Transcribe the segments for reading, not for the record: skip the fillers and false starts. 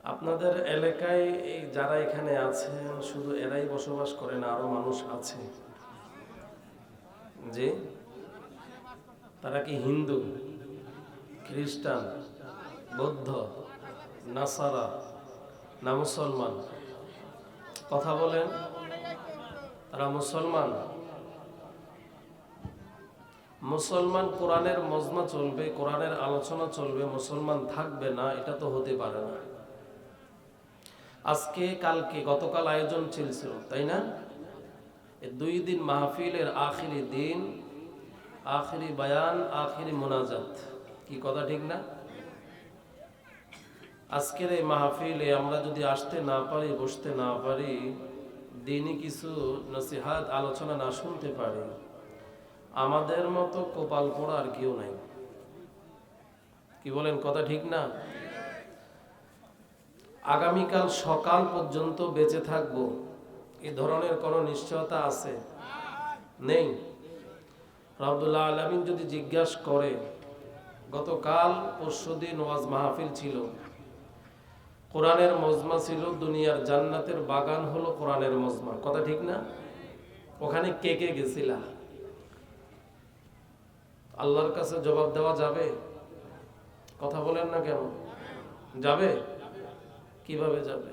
আপনাদের এলাকায় এই যারা এখানে আছেন শুধু এরাই বসবাস করে না, আরো মানুষ আছে যে তারা কি হিন্দু, খ্রিস্টান, বৌদ্ধ, নাসারা না মুসলমান? কথা বলেন। তারা মুসলমান। মুসলমান কোরআনের মজমা চলবে, কোরআনের আলোচনা চলবে, মুসলমান থাকবে না, এটা তো হতে পারে না। আজকে কালকে গতকাল আয়োজন চলছিল, তাই না? এই 2 দিন মাহফিলের আখিরি দিন, আখিরি বায়ান, আখিরি মোনাজাত। কি কথা ঠিক না? আজকের এই মাহফিলে আমরা যদি আসতে না পারি, বসতে না পারি, দিনই কিছু নসিহাত আলোচনা না শুনতে পারি, আমাদের মতো কপাল পোড়া আর কেউ নাই। কি বলেন, কথা ঠিক না? আগামীকাল সকাল পর্যন্ত বেঁচে থাকবো এই ধরনের কোনো নিশ্চয়তা আছে? নেই। রব্বুল আলামিন যদি জিজ্ঞাসা করে, গতকাল পরশুদিন ওয়াজ মাহফিল ছিল, কোরআনের মজমা ছিল, দুনিয়ার জান্নাতের বাগান হলো কোরআনের মজমা, কথা ঠিক না? ওখানে কে কে গেছিলা? আল্লাহর কাছে জবাব দেওয়া যাবে? কথা বলেন না কেন? যাবে? কিভাবে যাবে?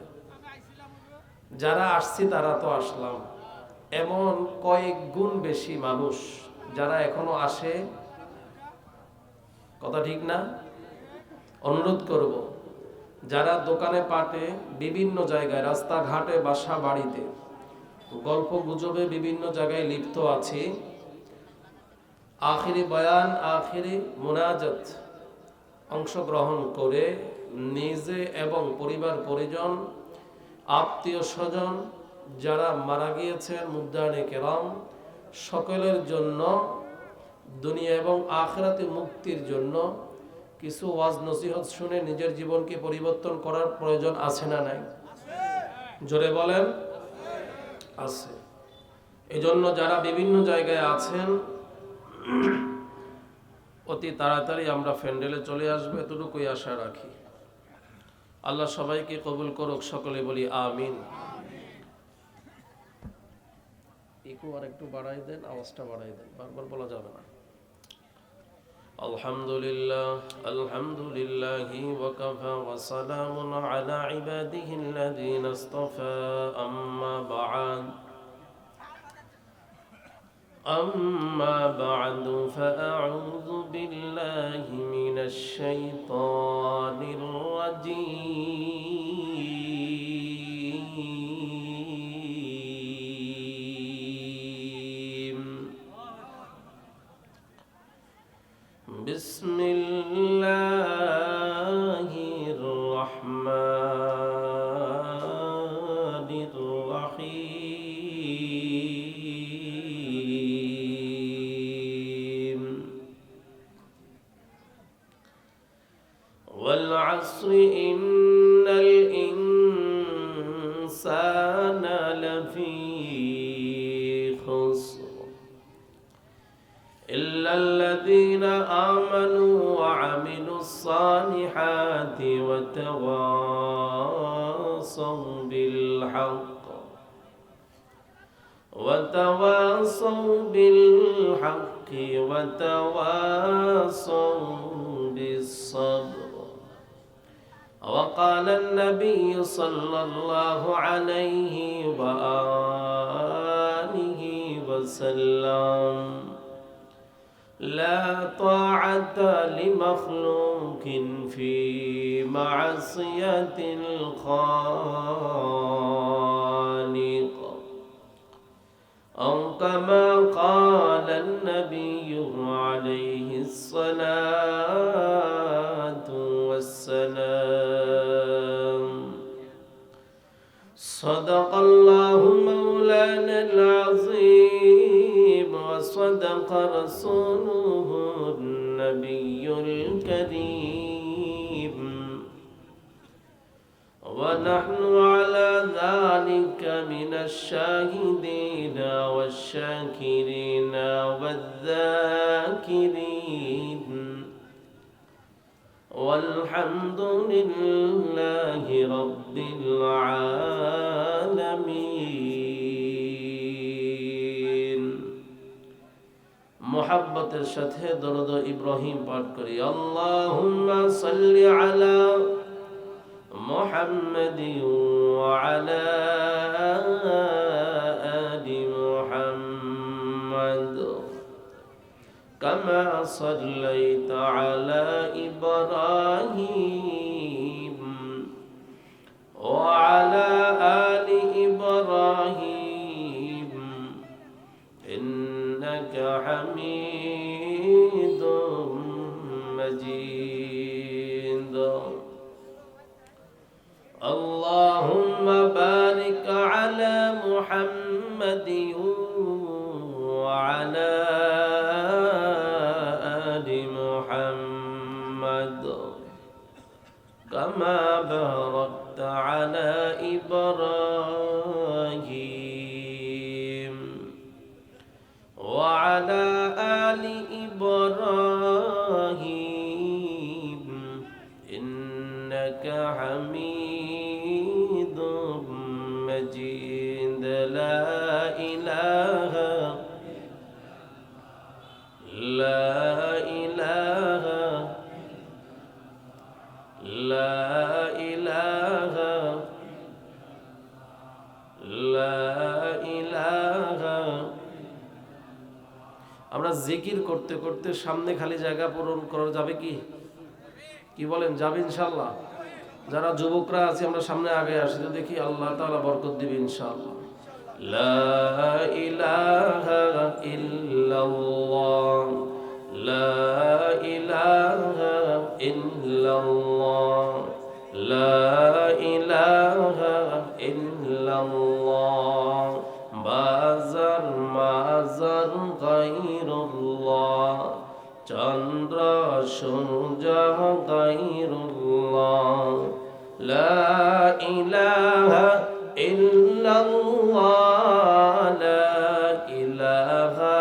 যারা আসছি তারা তো আসলাম, এমন কয়েক গুণ বেশি মানুষ যারা এখনো আসে, কথা ঠিক না? অনুরোধ করব, যারা দোকানে পাটে, বিভিন্ন জায়গায়, রাস্তাঘাটে, বাসা বাড়িতে, গল্প গুজবে বিভিন্ন জায়গায় লিপ্ত আছে, আখিরি বয়ান, আখিরি মুনাজাত অংশগ্রহণ করে নিজে এবং পরিবার পরিজন, আত্মীয় স্বজন যারা মারা গিয়েছেন, মুদ্দানে কেরাম, সকলের জন্য দুনিয়া এবং আখিরাতে মুক্তির জন্য কিছু ওয়াজ নসিহত শুনে নিজের জীবনকে পরিবর্তন করার প্রয়োজন আছে না নাই? জোরে বলেন, আছে। এজন্য যারা বিভিন্ন জায়গায় আছেন, অতি তাড়াতাড়ি আমরা প্যান্ডেলে চলে আসবো, এতটুকুই আশা রাখি। আল্লাহ সবাইকে কবুল করুক, সকলে বলি আমিন। ইকো আর একটু বাড়াই দেন, আওয়াজটা বাড়াই দেন, বারবার বলা যাবে না। আলহামদুলিল্লাহ, আলহামদুলিল্লাহি ওয়া কাফা ওয়া সালামুন আলা ইবাদিহিল্লাযীনা ইসতাফা, আম্মা বা'দ। أما بعد فأعوذ بالله من الشيطان الرجيم. بسم الله الرحمن الرحيم. والعصر إن الإنسان لفي خسر إلا الذين آمنوا وعملوا الصالحات وتواصوا بالحق وتواصوا بالصبر. وقال النبي صلى الله عليه وآله وسلم: لا طاعة لمخلوق في معصية الخالق، أو كما قال النبي عليه الصلاة والسلام. صدق الله مولانا العظيم، وصدق رسوله النبي الكريم، ونحن على ذلك من الشاهدين والشاكرين والذاكرين، والحمد لله رب العالمين محبة الشتى درد إبراهيم باركري اللهم صل على محمد وعلى آل محمد كما صليت على إبراهيم وعلى آل إبراهيم إنك حميد مجيد اللهم بارك على محمد وعلى آل محمد كما باركت على إبراهيم وعلى آل إبراهيم إنك حميد مجيد لا إله আমরা জিকির করতে করতে সামনে খালি জায়গা পূরণ করা যাবে কি কি বলেন যাবে ইনশাআল্লাহ যারা যুবকরা আছে আমরা সামনে আগে আসি তো দেখি আল্লাহ তাআলা বরকত দিবে ইনশাআল্লাহ লা ইলাহা ইল্লাল্লাহ লা ইলাহা ইল্লাল্লাহ লা ইলাহা ইল্লাল্লাহ বাজার মাজার গায়রুল্লাহ চন্দ্র সূর্য গায়রুল্লাহ লা ইলাহা ইল্লাল্লাহ লা ইলাহা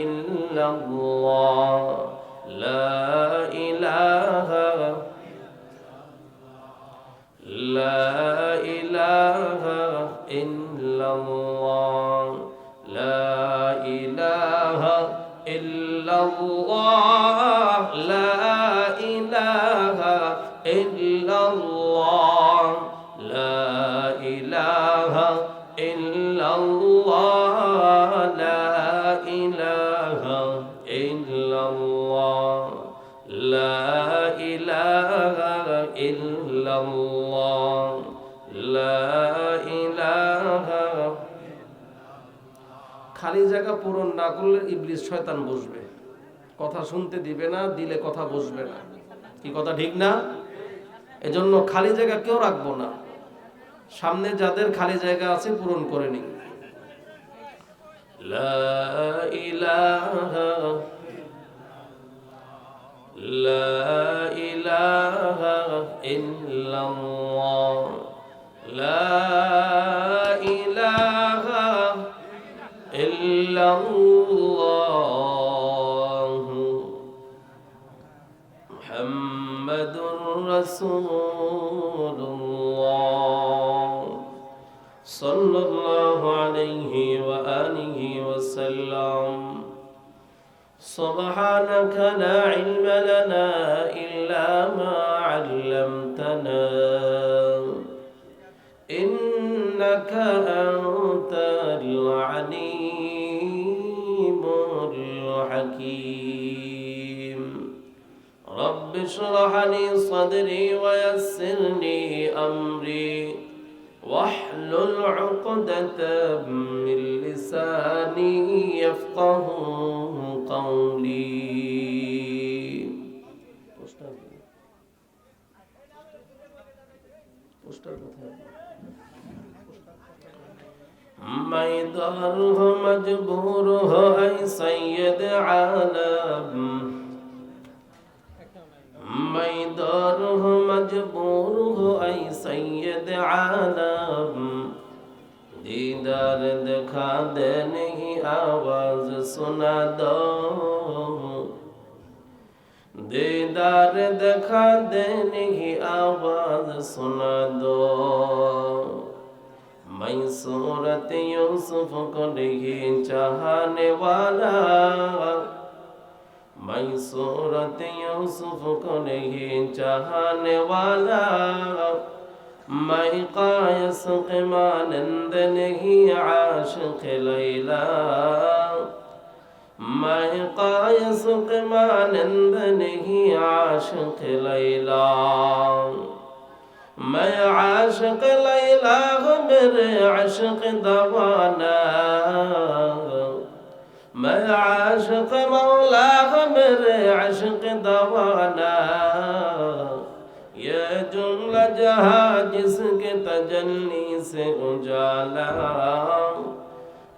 ইল্লাল্লাহ লা ইলাহা ইল্লাল্লাহ লা ইলাহা ইল্লাল্লাহ লা ইলাহা ইল্লাল্লাহ লা ইলাহা ইল্লাল্লাহ লা ইলাহা ইল্লাল্লাহ লা ইলাহা ইল্লাল্লাহ লা ইলাহা খালি জায়গা পূরণ না করলে ইবলিস শয়তান বসবে কথা শুনতে দিবে না দিলে কথা বসবে না কি কথা ঠিক না এজন্য খালি জায়গা কেউ রাখবো না সামনে যাদের খালি জায়গা আছে পূরণ করে নিন লা ইলাহা ইল্লাল্লাহ লা ইলাহা ইল্লাল্লাহ মুহাম্মাদুর রাসূলুল্লাহ সাল্লাল্লাহু আলাইহি ওয়া আলিহি ওয়া সাল্লাম سبحانك لا علم لنا إلا ما علمتنا إنك أنت العليم الحكيم رب اشرح لي صدري ويسر لي أمري واحلل عقدة من لساني يفقه قولي मैं दर हो मजबूर हो ऐ सैयद आलम मैं दर हो मजबूर हो ऐ सैयद आलम दीदार दिखा दे नहीं आवाज सुना दो दीदार दिखा देने की आवाज सुना दो। मैं सूरत यूसुफ को नहीं चाहने वाला, मैं सूरत यूसुफ को नहीं चाहने वाला, मैं कायस के मानंद नहीं आशिक लैला, मैं कायस के मानंद नहीं आशिक लैला, मैं आशिक लैला हूँ मेरे आशिक दवाना, मैं आशिक मौला हूँ मेरे आशिक दवाना। ये जुमला जहाँ जिसके तजल्ली से उजाला,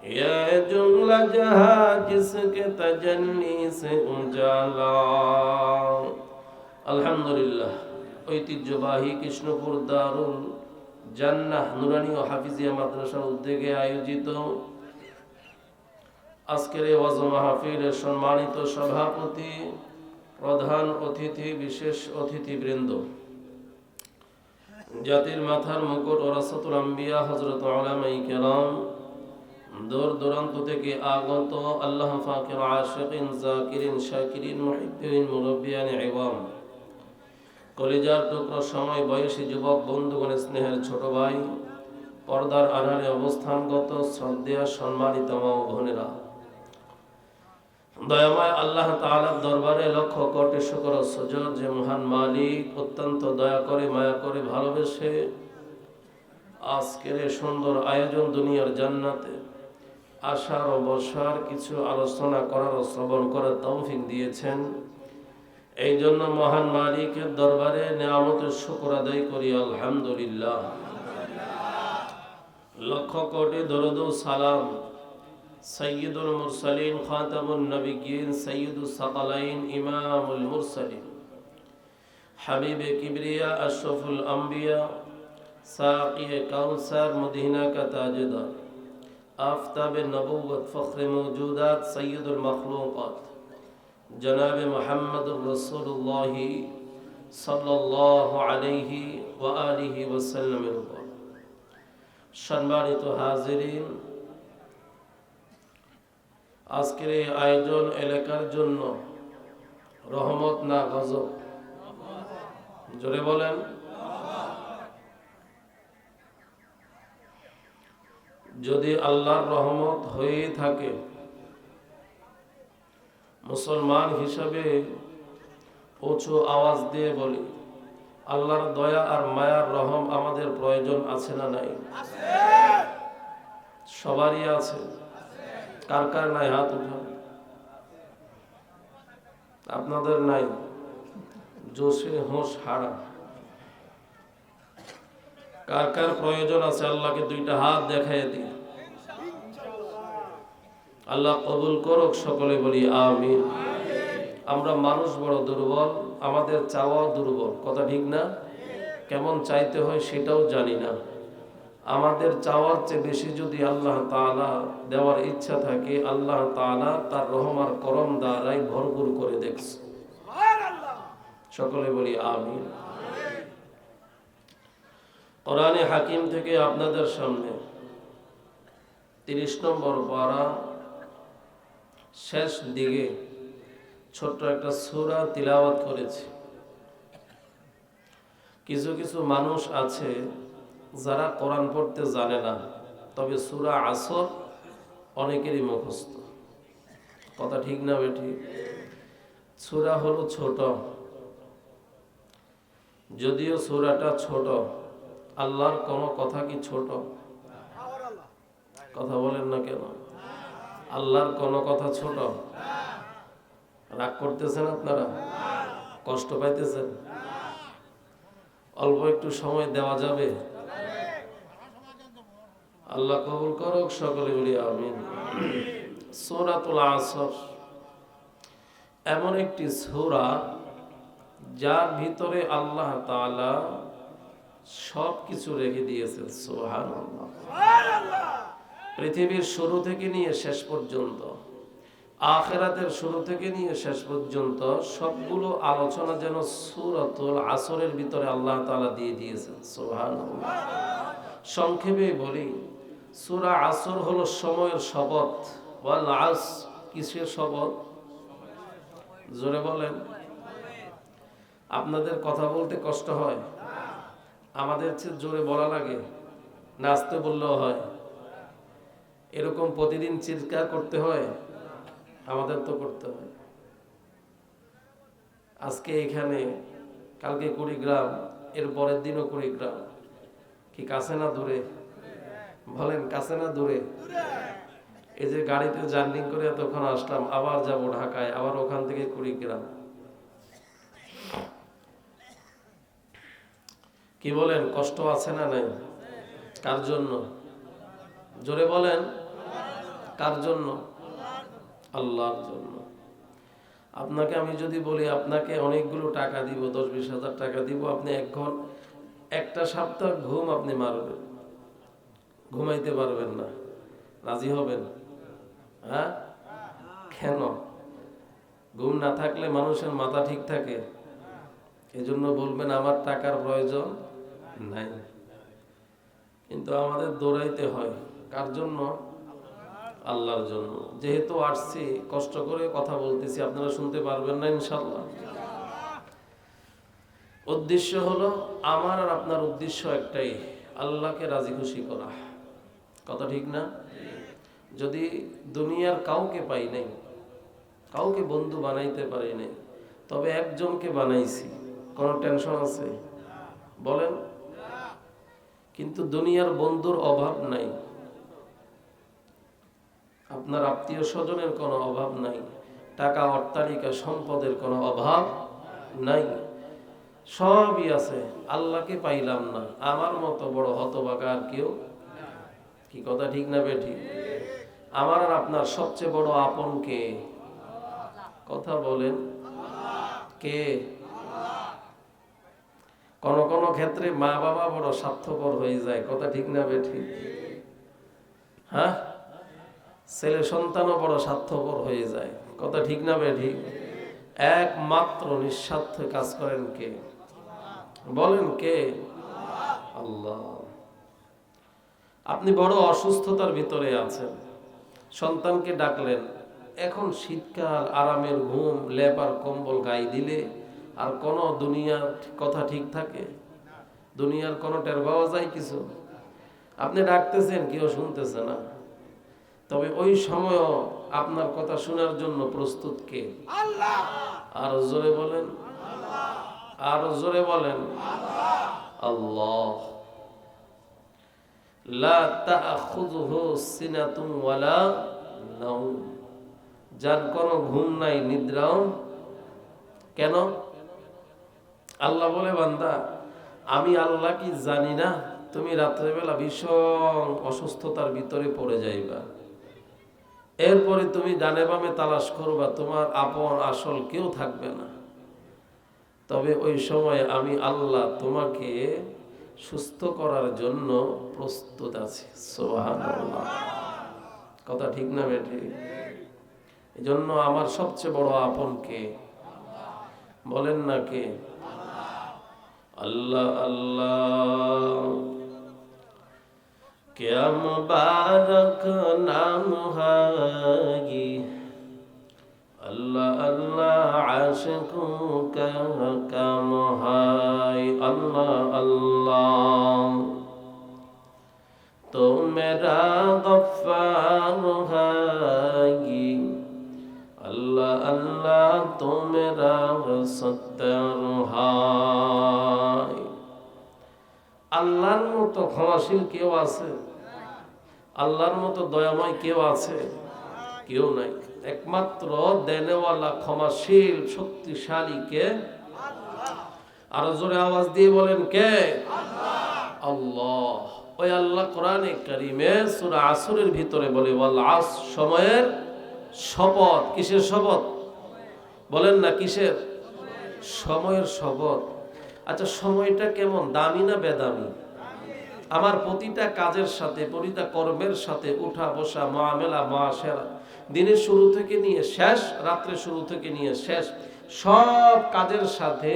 ये जुमला जहाँ जिसके तजल्ली से उजाला। अल्हम्दुलिल्लाह ঐতিহ্যবাহী কৃষ্ণপুর দারুল জান্নাহ নুরানি ও হাফিজিয়া মাদ্রাসার উদ্যোগে আয়োজিত আজকের এই ওয়াজ মাহফিলের সম্মানিত সভাপতি, প্রধান অতিথি, বিশেষ অতিথিবৃন্দ, জাতির মাথার মুকুট ওরাসাতুল আম্বিয়া হযরত উলামায়ে কেরাম, দূর দূরান্ত থেকে আগত আল্লাহ পাকের আশিকিন, জাকিরিন, শাকিরিন, মুহিব্বিন, মুরাব্বিয়ান ইওয়াম, কলিজার টুকরো সময় বয়সী যুবক বন্ধুগণ, স্নেহের ছোট ভাই, পর্দার আড়ালে অবস্থানগত শ্রদ্ধেয় সম্মানিত মা ও বোনেরা, দয়াময় আল্লাহ তাআলার দরবারে লক্ষ কোটি শুকর ও সুজুদ যে মহান মালিক অত্যন্ত দয়া করে, মায়া করে, ভালোবেসে আজকের এই সুন্দর আয়োজন দুনিয়ার জান্নাতে আসার ও বসার, কিছু আলোচনা করার ও শ্রবণ করার তৌফিক দিয়েছেন। এই জন্য মহান মালিকের দরবারে নিয়ামতের শুকর আদায় করি আলহামদুলিল্লাহ। লক্ষ কোটি দরুদ ও সালাম সৈয়দুল মুরসালিন, খাতামুন নবিয়্যিন, সৈয়দুস সাকালাইন, ইমামুল মুরসালিন, হাবিবে কিবরিয়া, আশরাফুল আম্বিয়া, সাকিয়ে কাউসার, মদিনা কা তাজদার, আফতাবে নবুওয়াত, ফখরে মওজুদাত, সৈয়দুল মখলুকাত জনাবে মুহাম্মদুর রাসূলুল্লাহ সাল্লাল্লাহু আলাইহি ওয়া আলিহি ওয়াসাল্লামের উপর। সম্মানিত হাজিরিন, আজকের এই আয়োজন এলাকার জন্য রহমত না গজব? জোরে বলেন। যদি আল্লাহর রহমত হয়ে থাকে, মুসলমান হিসাবে উঁচু আওয়াজ দিয়ে বলি, আল্লাহর দয়া আর মায়ার রহম আমাদের প্রয়োজন আছে না নাই? সবারই আছে। কার কার নাই হাত উঠান। আপনাদের নাই? জোশে হোশ হারা। কার কার প্রয়োজন আছে? আল্লাহকে দুইটা হাত দেখাই দিই। আল্লাহ কবুল করুক, সকলে বলি আমিন। আমরা মানুষ বড় দুর্বল, আমাদের চাওয়াও দুর্বল, কথা ঠিক না? কেমন চাইতে হয় সেটাও জানি না। আমাদের চাওয়ার চেয়ে বেশি যদি আল্লাহ তাআলা দেওয়ার ইচ্ছা থাকে, আল্লাহ তাআলা তার রহম আর করম দ্বারাই ভরপুর করে দেখছে। সকলে বলি আমিন। কোরআনে হাকিম থেকে আপনাদের সামনে 30 নম্বর পারা শেষ দিকে ছোট্ট একটা সূরা তিলাওয়াত করেছি। কিছু কিছু মানুষ আছে যারা কোরআন পড়তে জানে না, তবে সূরা আসর অনেকেরই মুখস্থ, কথা ঠিক না বেঠি? সূরা হলো ছোট, যদিও সূরাটা ছোট, আল্লাহর কোনো কথা কি ছোট? কথা বলেন না কেন? আল্লাহর কোনো কথা ছোট? রাগ করতেছেন আপনারা? কষ্ট পাইতেছেন? অল্প একটু সময় দেওয়া যাবে? আল্লাহ কবুল করুক, সকলে বলি আমিন। সূরাতুল আসর এমন একটি সূরা যার ভিতরে আল্লাহ তাআলা সব কিছু রেখে দিয়েছেন। সুবহানাল্লাহ। পৃথিবীর শুরু থেকে নিয়ে শেষ পর্যন্ত আখিরাতের শুরু থেকে নিয়ে শেষ পর্যন্ত সবগুলো আলোচনা যেন সূরাতুল আসরের ভিতরে আল্লাহ তাআলা দিয়ে দিয়েছেন। সুবহানাল্লাহ। সংক্ষেপে বলি, সূরা আসর হলো সময়ের শপথ। ওয়াল আস, কিসের শপথ? জোরে বলেন। আপনাদের কথা বলতে কষ্ট হয়? আমাদের চেয়ে জোরে বলা লাগে, নাচতে বললেও হয়। এরকম প্রতিদিন চিৎকার করতে হয়? আমাদের তো করতে হয়। আজকে এখানে, কালকে কুড়িগ্রাম, এর পরের দিনও কুড়িগ্রাম। কি কাছে না দূরে? বলেন, কাছে না দূরে? এই যে গাড়িতে জার্নি করে এতক্ষণ আসলাম, আবার যাব ঢাকায়, আবার ওখান থেকে কুড়িগ্রাম। কি বলেন, কষ্ট আছে না নাই? কার জন্য? জোরে বলেন, কার জন্য? আল্লাহর জন্য। আপনাকে আমি যদি বলি আপনাকে অনেকগুলো টাকা দিব, 10-20 হাজার টাকা দিব, আপনি একটা সপ্তাহ ঘুম আপনি মারবেন, ঘুমাইতে পারবেন না, রাজি হবেন? হ্যাঁ, কেন? ঘুম না থাকলে মানুষের মাথা ঠিক থাকে? এজন্য বলবেন আমার টাকার প্রয়োজন নাই। কিন্তু আমাদের দৌড়াইতে হয় কার জন্য? আল্লাহর জন্য। যেহেতু আসছি, কষ্ট করে কথা বলতেছি, আপনারা শুনতে পারবেন না ইনশাআল্লাহ। উদ্দেশ্য হলো, আমার আর আপনার উদ্দেশ্য একটাই, আল্লাহকে রাজি খুশি করা। কথা ঠিক না? যদি দুনিয়ার কাউকে পাই নাই, কাউকে বন্ধু বানাইতে পারি নাই, তবে একজনকে বানাইছি, কোনো টেনশন আছে? বলেন। কিন্তু দুনিয়ার বন্ধুর অভাব নাই, আপনার আত্মীয় স্বজনের কোনো অভাব নাই, টাকা অট্টালিকা সম্পদের কোনো অভাব নাই, সবই আছে। আল্লাহকে পাইলাম না, আমার মতো বড় হতভাগা আর কেউ। কি কথা ঠিক না বেঠিক? আমার আর আপনার সবচেয়ে বড় আপন কে? কথা বলেন, কে? কোন কোন ক্ষেত্রে মা বাবা বড় স্বার্থপর হয়ে যায়। কথা ঠিক না বেঠিক? হ্যাঁ, ছেলে সন্তানও বড় স্বার্থপর হয়ে যায়। কথা ঠিক না বেঠিক? একমাত্র নিঃস্বার্থ কাজ করেন কে? বলেন, কে? আল্লাহ। আপনি বড় অসুস্থতার ভিতরে আছেন, সন্তানকে ডাকলেন, এখন শীতকাল, আরামের ঘুম, লেপ আর কম্বল গায়ে দিলে আর কোন দুনিয়ার কথা ঠিক থাকে? দুনিয়ার কোনো টের পাওয়া যায় কিছু? আপনি ডাকতেছেন, কেউ শুনতেছে না, তবে ওই সময়ও আপনার কথা শোনার জন্য প্রস্তুত কে? আল্লাহ। আর জোরে বলেন, আর জোরে বলেন, আল্লাহ। লা তাখুযুহু সিনাতুন ওয়ালা নাওম, যার কোনো ঘুম নাই, নিদ্রাও। কেন? আল্লাহ বলে, বান্দা আমি আল্লাহ কি জানি না তুমি রাত্রেবেলা ভীষণ অসুস্থতার ভিতরে পড়ে যাইবা, এরপরে তুমি ডানে বামে তালাশ করবা, তোমার আপন আসল কেউ থাকবে না, তবে ওই সময় আমি আল্লাহ তোমাকে সুস্থ করার জন্য প্রস্তুত আছি। সুবহানাল্লাহ। কথা ঠিক না বেঠি? এই জন্য আমার সবচেয়ে বড় আপন কে? বলেন না কে? আল্লাহ। আল্লাহ क्या मुबारक नाम है अल्लाह। अल्लाह आशिकों का काम है। अल्लाह अल्लाह तो मेरा गफ्फार है। अल्लाह अल्लाह तो मेरा सत्तार है। আল্লাহর মতো ক্ষমাশীল কেউ আছে? আল্লাহর মতো দয়াময় কেউ আছে? কেউ নাই। একমাত্র দেনেওয়ালা, ক্ষমাশীল, শক্তিশালী কে? আরো জোরে আওয়াজ দিয়ে বলেন, কে? আল্লাহ। ওই আল্লাহ কোরআনে কারীমে সূরা আসরের ভিতরে বলে, ওয়াল আস, সময়ের শপথ। কিসের শপথ? বলেন না, কিসের? সময়ের শপথ। আচ্ছা, সময়টা কেমন, দামি না বেদামি? আমার প্রতিটা কাজের সাথে, প্রতিটা কর্মের সাথে, উঠা বসা, মুআমালা, মুআশারা, দিনের শুরু থেকে নিয়ে শেষ, রাত্রে শুরু থেকে নিয়ে শেষ, সব কাজের সাথে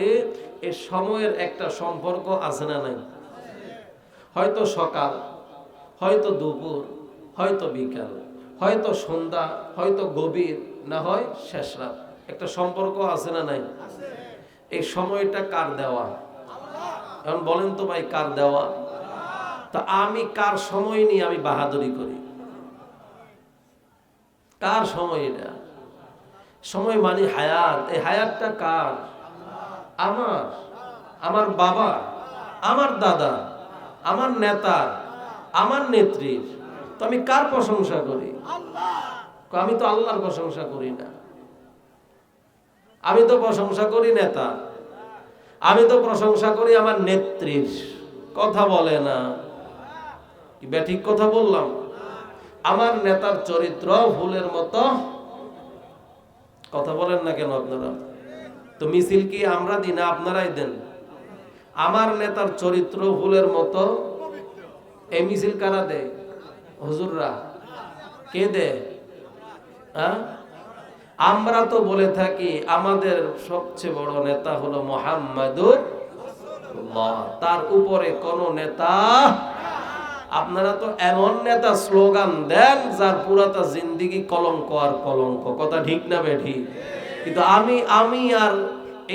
এই সময়ের একটা সম্পর্ক আছে না নাই? হয়তো সকাল, হয়তো দুপুর, হয়তো বিকাল, হয়তো সন্ধ্যা, হয়তো গভীর, না হয় শেষ রাত, একটা সম্পর্ক আছে না নাই? এই সময়টা কার দেওয়া? এখন বলেন তো ভাই, কার দেওয়া? তা আমি কার সময় নিয়ে আমি বাহাদুরি করি? কার সময় এটা? সময় মানে হায়াত। এই হায়াতটা কার? আমার, আমার বাবা, আমার দাদা, আমার নেতা, আমার নেত্রীর। তো আমি কার প্রশংসা করি? আমি তো আল্লাহর প্রশংসা করি না। আমি তো প্রশংসা করি নেতা, আমি তো প্রশংসা করি আমার নেত্রীর। কথা বলে না, কি ব্যাঠিক কথা বললাম? আমার নেতার চরিত্র ফুলের মতো। কথা বলেন না কেন আপনারা? তো মিছিল কি আমরা দিই না আপনারাই দেন? আমার নেতার চরিত্র ফুলের মতো, এই মিছিল কারা দেয়? হুজুররা। কে দেয়? আমরা তো বলে থাকি আমাদের সবচেয়ে বড় নেতা হলো মুহাম্মাদুর রাসূলুল্লাহ, তার উপরে কোন নেতা। আপনারা তো এমন নেতা স্লোগান দেন যার পুরাটা জিন্দেগি কলঙ্ক আর কলঙ্ক। কথা ঠিক না বেঠিক? কিন্তু আমি আর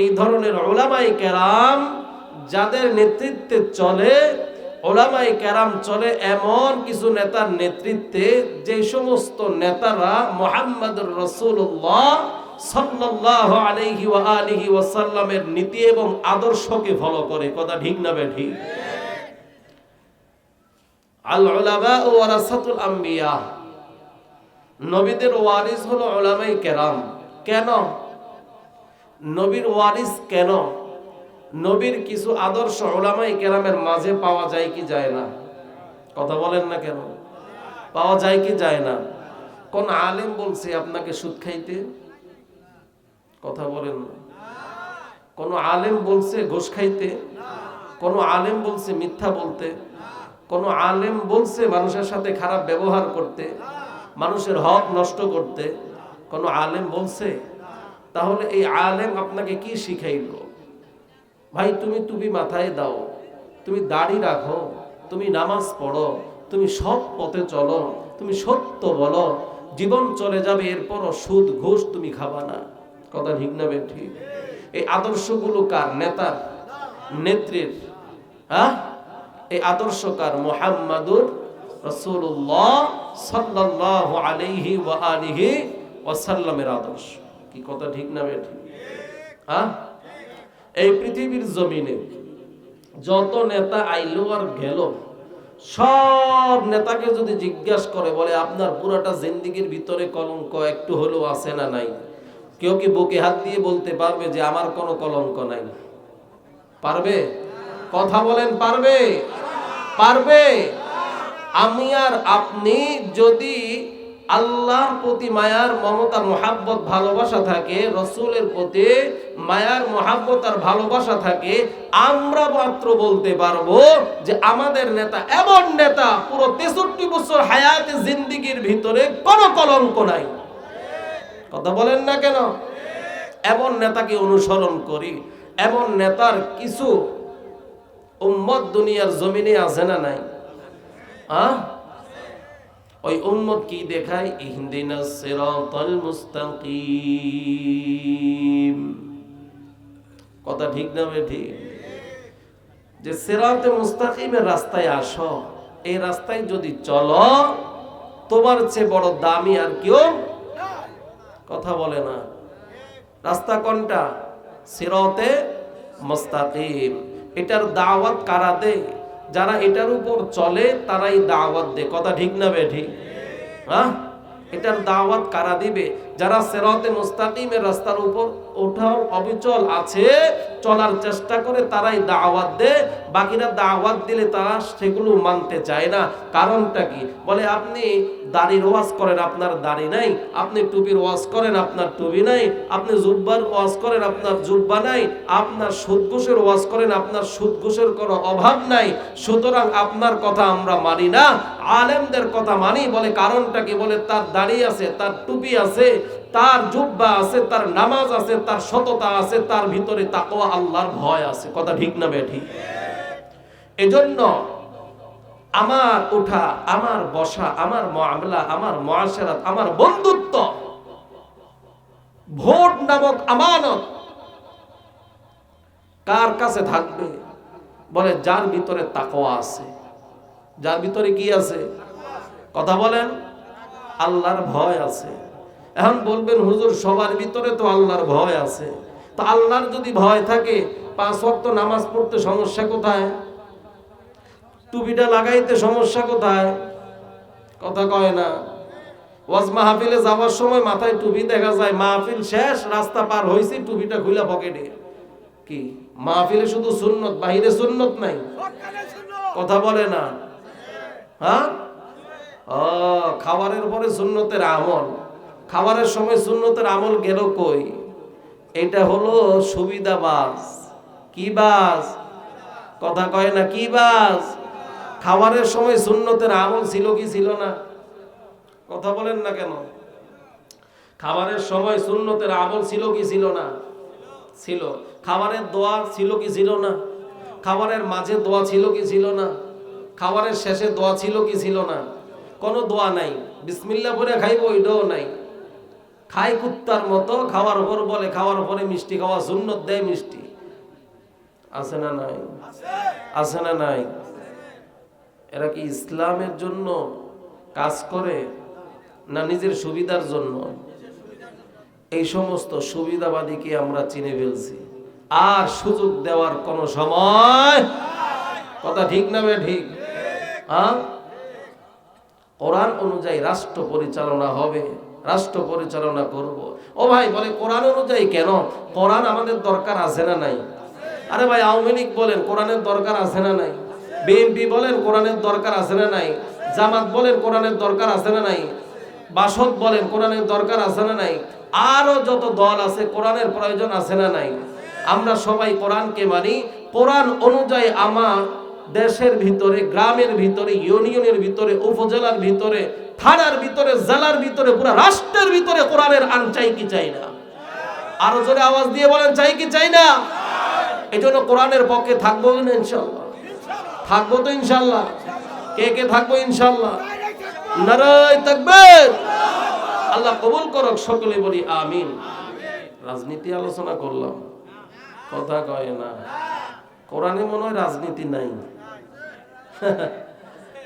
এই ধরনের উলামায়ে কেরাম যাদের নেতৃত্বে চলে, উলামায়ে কেরাম চলে এমন কিছু নেতার নেতৃত্বে, যে সমস্ত নেতারা মুহাম্মাদুর রাসূলুল্লাহ সাল্লাল্লাহু আলাইহি ওয়া আলিহি ওয়াসাল্লামের নীতি এবং আদর্শকে ফলো করে। কথা ঠিক না বেঠিক? আল উলামা ওয়ারাসাতুল আম্বিয়া, নবীদের ওয়ারিস হলো উলামায়ে কেরাম। কেন নবীর ওয়ারিস? কেন নবীর কিছু আদর্শ উলামায়ে কেরামের মাঝে পাওয়া যায় কি যায় না? কথা বলেন না কেন? পাওয়া যায় কি যায় না? কোন আলেম বলছে আপনাকে সুদ খাইতে? কথা বলেন না। কোন আলেম বলছে ঘুষ খাইতে? কোন আলেম বলছে মিথ্যা বলতে? কোন আলেম বলছে মানুষের সাথে খারাপ ব্যবহার করতে, মানুষের হক নষ্ট করতে? কোন আলেম বলছে? তাহলে এই আলেম আপনাকে কি শিখাইলো? ভাই তুমি টুপি মাথায় দাও, তুমি দাড়ি রাখো, তুমি নামাজ পড়ো, তুমি সৎ পথে চলো, তুমি সত্য বলো, জীবন চলে যাবে, এরপরও সুদ ঘুষ তুমি খাবা না। কথা ঠিক না বেঠিক? এই আদর্শগুলো কার? নেতার, নেত্রীর। এই আদর্শ কার? মুহাম্মাদুর রাসূলুল্লাহ সাল্লাল্লাহু আলাইহি ওয়া আলিহি ওয়াসাল্লামের আদর্শ। কি কথা ঠিক না বেঠিক? এই পৃথিবীর জমিনে যত নেতা আইলো আর গেল, সব নেতাকে যদি জিজ্ঞাসা করে, বলে আপনার পুরাটা জিন্দেগির ভিতরে কলঙ্ক একটু হলেও আছে না নাই? কেউ কি বুকে হাত দিয়ে বলতে পারবে যে আমার কোনো কলঙ্ক নাই? পারবে? কথা বলেন, পারবে? পারবে? আমি আর আপনি যদি আল্লাহর প্রতি মায়ার মমতা মোহাব্বত ভালোবাসা থাকে, রসুলের প্রতি মায়ার মোহাব্বত আর ভালোবাসা থাকে, আমরা মাত্র বলতে পারবো যে আমাদের নেতা এমন নেতা, পুরো 63 বছর হায়াতে জিন্দেগির ভিতরে কোনো কলঙ্ক নাই। কথা বলেন না কেন? এমন নেতাকে অনুসরণ করি। এমন নেতার কিছু উম্মত দুনিয়ার জমিনে আছে না নাই? ওই উম্মত কি দেখায়? ইহদিনাস সিরাতাল মুস্তাকিম। কথা ঠিক না বেঠিক? যে সিরাতে মুস্তাকিমের রাস্তায় আসো, এই রাস্তায় যদি চলো, তোমার চেয়ে বড় দামি আর কেউ। কথা বলে না। রাস্তা কোনটা? সিরাতে মুস্তাকিম। এটার দাওয়াত কারা দেয়? যারা এটার উপর চলে তারাই দাওয়াত দেয়। কথা ঠিক না বেঠিক? এটার দাওয়াত কারা দিবে? যারা সিরাতে মুস্তাকিমের রাস্তার উপর ওঠাও অবিচল আছে, চলার চেষ্টা করে, তারাই দাওয়াত দেয়। বাকিরা দাওয়াত দিলে তারা সেগুলো মানতে চায় না। কারণটা কি? বলে আপনি দাড়ির ওয়াজ করেন, আপনার দাড়ি নাই। আপনি টুপির ওয়াজ করেন, আপনার টুপি নাই। আপনি জুব্বার ওয়াজ করেন, আপনার জুব্বা নাই। আপনার সুদ ঘুষের ওয়াজ করেন, আপনার সুদ ঘুষের কোনো অভাব নাই। সুতরাং আপনার কথা আমরা মানি না, আলেমদের কথা মানি। বলে কারণটা কি? বলে তার দাড়ি আছে, তার টুপি আছে, তার জুব্বা আছে, তার নামাজ আছে, তার সততা আছে, তার ভিতরে তাকওয়া আল্লাহর ভয় আছে। কথা ঠিক না বেঠিক? এজন্য আমার ওঠা, আমার বসা, আমার মুআমালা, আমার মুআশারাত, আমার বন্ধুত্ব, ভোট নামক আমানত কার কাছে থাকবে? বলে যার ভিতরে তাকওয়া আছে। যার ভিতরে কি আছে? কথা বলেন। আল্লাহর ভয় আছে। এখন বলবেন হুজুর সবার ভিতরে তো আল্লাহর ভয় আছে। তো আল্লাহর যদি ভয় থাকে 5 ওয়াক্ত নামাজ পড়তে সমস্যা কোথায়? টুপিটা লাগাইতে সমস্যা কোথায়? কথা কয় না। ওয়াজ মাহফিলে যাওয়ার সময় মাথায় টুপি দেখা যায়, মাহফিল শেষ, রাস্তা পার হইছি, টুপিটা খুলে পকেটে। কি মাহফিলে শুধু সুন্নত, বাহিরে সুন্নত নাই? কথা বলে না। হ্যাঁ, ও খাবারের পরে সুন্নতের আমল, খাবারের সময় সুন্নতের আমল গেল কই? এটা হলো সুবিধাবাজ। কি বাজ? কথা কয় না। কি বাজ? খাবারের সময় সুন্নতের আমল ছিল কি ছিল না? কথা বলেন না কেন? খাবারের সময় সুন্নতের আমল ছিল কি ছিল না? ছিল। খাবারের দোয়া ছিল কি ছিল না? খাবারের মাঝে দোয়া ছিল কি ছিল না? খাবারের শেষে দোয়া ছিল কি ছিল না? কোনো দোয়া নাই। বিসমিল্লাহ বলে খাইবো, ওইটাও নাই। খাই কুত্তার মতো, খাওয়ার উপর বলে খাওয়ার উপরে মিষ্টি খাওয়া সুন্নত, দেয় মিষ্টি। আছে না নাই? আছে না নাই? এরা কি ইসলামের জন্য কাজ করে না নিজের সুবিধার জন্য? এই সমস্ত সুবিধাবাদীকে আমরা চিনে ফেলছি, আর সুযোগ দেওয়ার কোনো সময়। কথা ঠিক না বে ঠিক? কোরআন অনুযায়ী রাষ্ট্র পরিচালনা হবে, রাষ্ট্র পরিচালনা করব। ও ভাই বলে কোরআন অনুযায়ী কেন? কোরআন আমাদের দরকার আছে না নাই? আরে ভাই আওয়ামী লীগ বলেন কোরআনের দরকার আছে না নাই? বিএনপি বলেন কোরআনের দরকার আছে না নাই? জামাত বলেন কোরআনের দরকার আছে না নাই? বাসদ বলেন কোরআনের দরকার আছে না নাই? আরো যত দল আছে কোরআনের প্রয়োজন আছে না নাই? আমরা সবাই কোরআনকে মানি। কোরআন অনুযায়ী আমার দেশের ভিতরে, গ্রামের ভিতরে, ইউনিয়নের ভিতরে, উপজেলার ভিতরে, থানার ভিতরে, জেলার ভিতরে, পুরো রাষ্ট্রের ভিতরে কোরআনের আইন চাই কি চাই না? আরো জোরে আওয়াজ দিয়ে বলেন চাই কি চাই না? এজন্য কোরআনের পক্ষে থাকবো না ইনশাআল্লাহ? থাকবো তো ইনশাআল্লাহ? কে কে থাকবো ইনশাআল্লাহ? নারায়ে তাকবীর। আল্লাহ কবুল করুক, সকলে বলি আমিন। রাজনীতি আলোচনা করলাম, কথা কয় না। কোরআনে মনে হয় রাজনীতি নাই।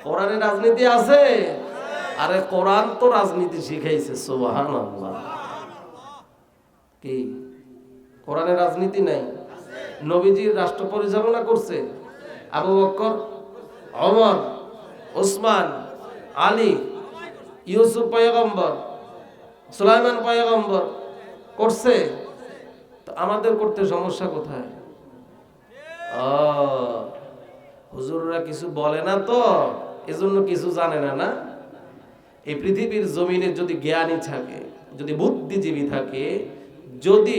কোরআনে রাজনীতি আছে? আরে কোরআন তো রাজনীতি শিখাইছে। সুবহানাল্লাহ। কি কোরআনে রাজনীতি নাই? নবীজি রাষ্ট্র পরিচালনা করছে। আবু বকর, ওমর, ওসমান, আলী, ইউসুফ পয়গম্বর, সুলাইমান পয়গম্বর করছে। তো আমাদের করতে সমস্যা কোথায়? হুজুররা কিছু বলে না তো, এজন্য কিছু জানে না। না, এই পৃথিবীর জমিনে যদি জ্ঞানী থাকে, যদি বুদ্ধিজীবী থাকে, যদি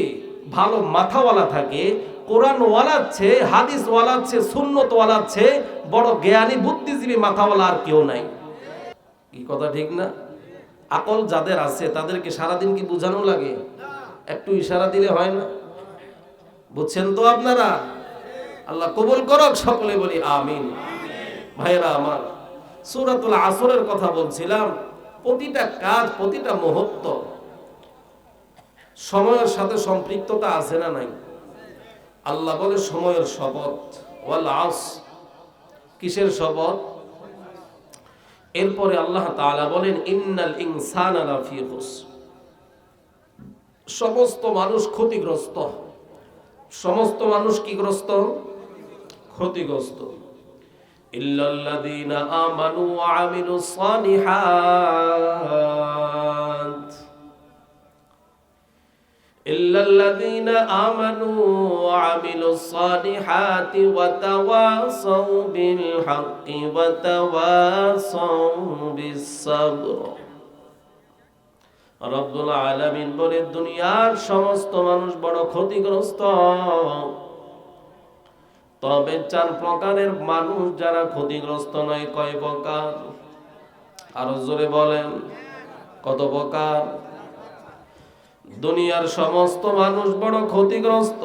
ভালো মাথাওয়ালা থাকে, কোরআন ওয়ালাচ্ছে, হাদিস ওয়ালাচ্ছে, সুন্নত ওয়ালাচ্ছে, বড় জ্ঞানী বুদ্ধিজীবী মাথাওয়ালা আর কেউ নাই। কি কথা ঠিক না? আকল যাদের আছে তাদেরকে সারাদিন কি বুঝানো লাগে? একটু ইশারা দিলে হয় না? বুঝছেন তো আপনারা? আল্লাহ কবুল করুক, সকলে বলি আমিন। ভাইরা আমার, সূরাতুল আসরের কথা বলছিলাম। প্রতিটা কাজ, প্রতিটা মুহূর্ত সময়ের সাথে সম্পৃক্ততা আছে না নাই? আল্লাহ বলে সময়ের শপথ, ওয়াল আসর। কিসের শপথ? এরপরে আল্লাহ তাআলা বলেন ইন্নাল ইনসানা লাফি খুসর। সমস্ত মানুষ ক্ষতিগ্রস্ত। সমস্ত মানুষ কি গ্রস্ত? ক্ষতিগ্রস্ত। ইল্লাল্লাযীনা আমানু ওয়া আমিলুস সালিহাত। ইল্লাল্লাযীনা আমানু ওয়া আমিলুস সালিহাতি ওয়া তাওয়াসাউ বিল হাক্কি ওয়া তাওয়াসাউ বিস সাবর। রব্বুল আলামিন বলে দুনিয়ার সমস্ত মানুষ বড় ক্ষতিগ্রস্ত, তবে 4 প্রকারের মানুষ যারা ক্ষতিগ্রস্ত নয়। কয় প্রকার? আরো জোরে বলেন, কত প্রকার? দুনিয়ার সমস্ত মানুষ বড় ক্ষতিগ্রস্ত।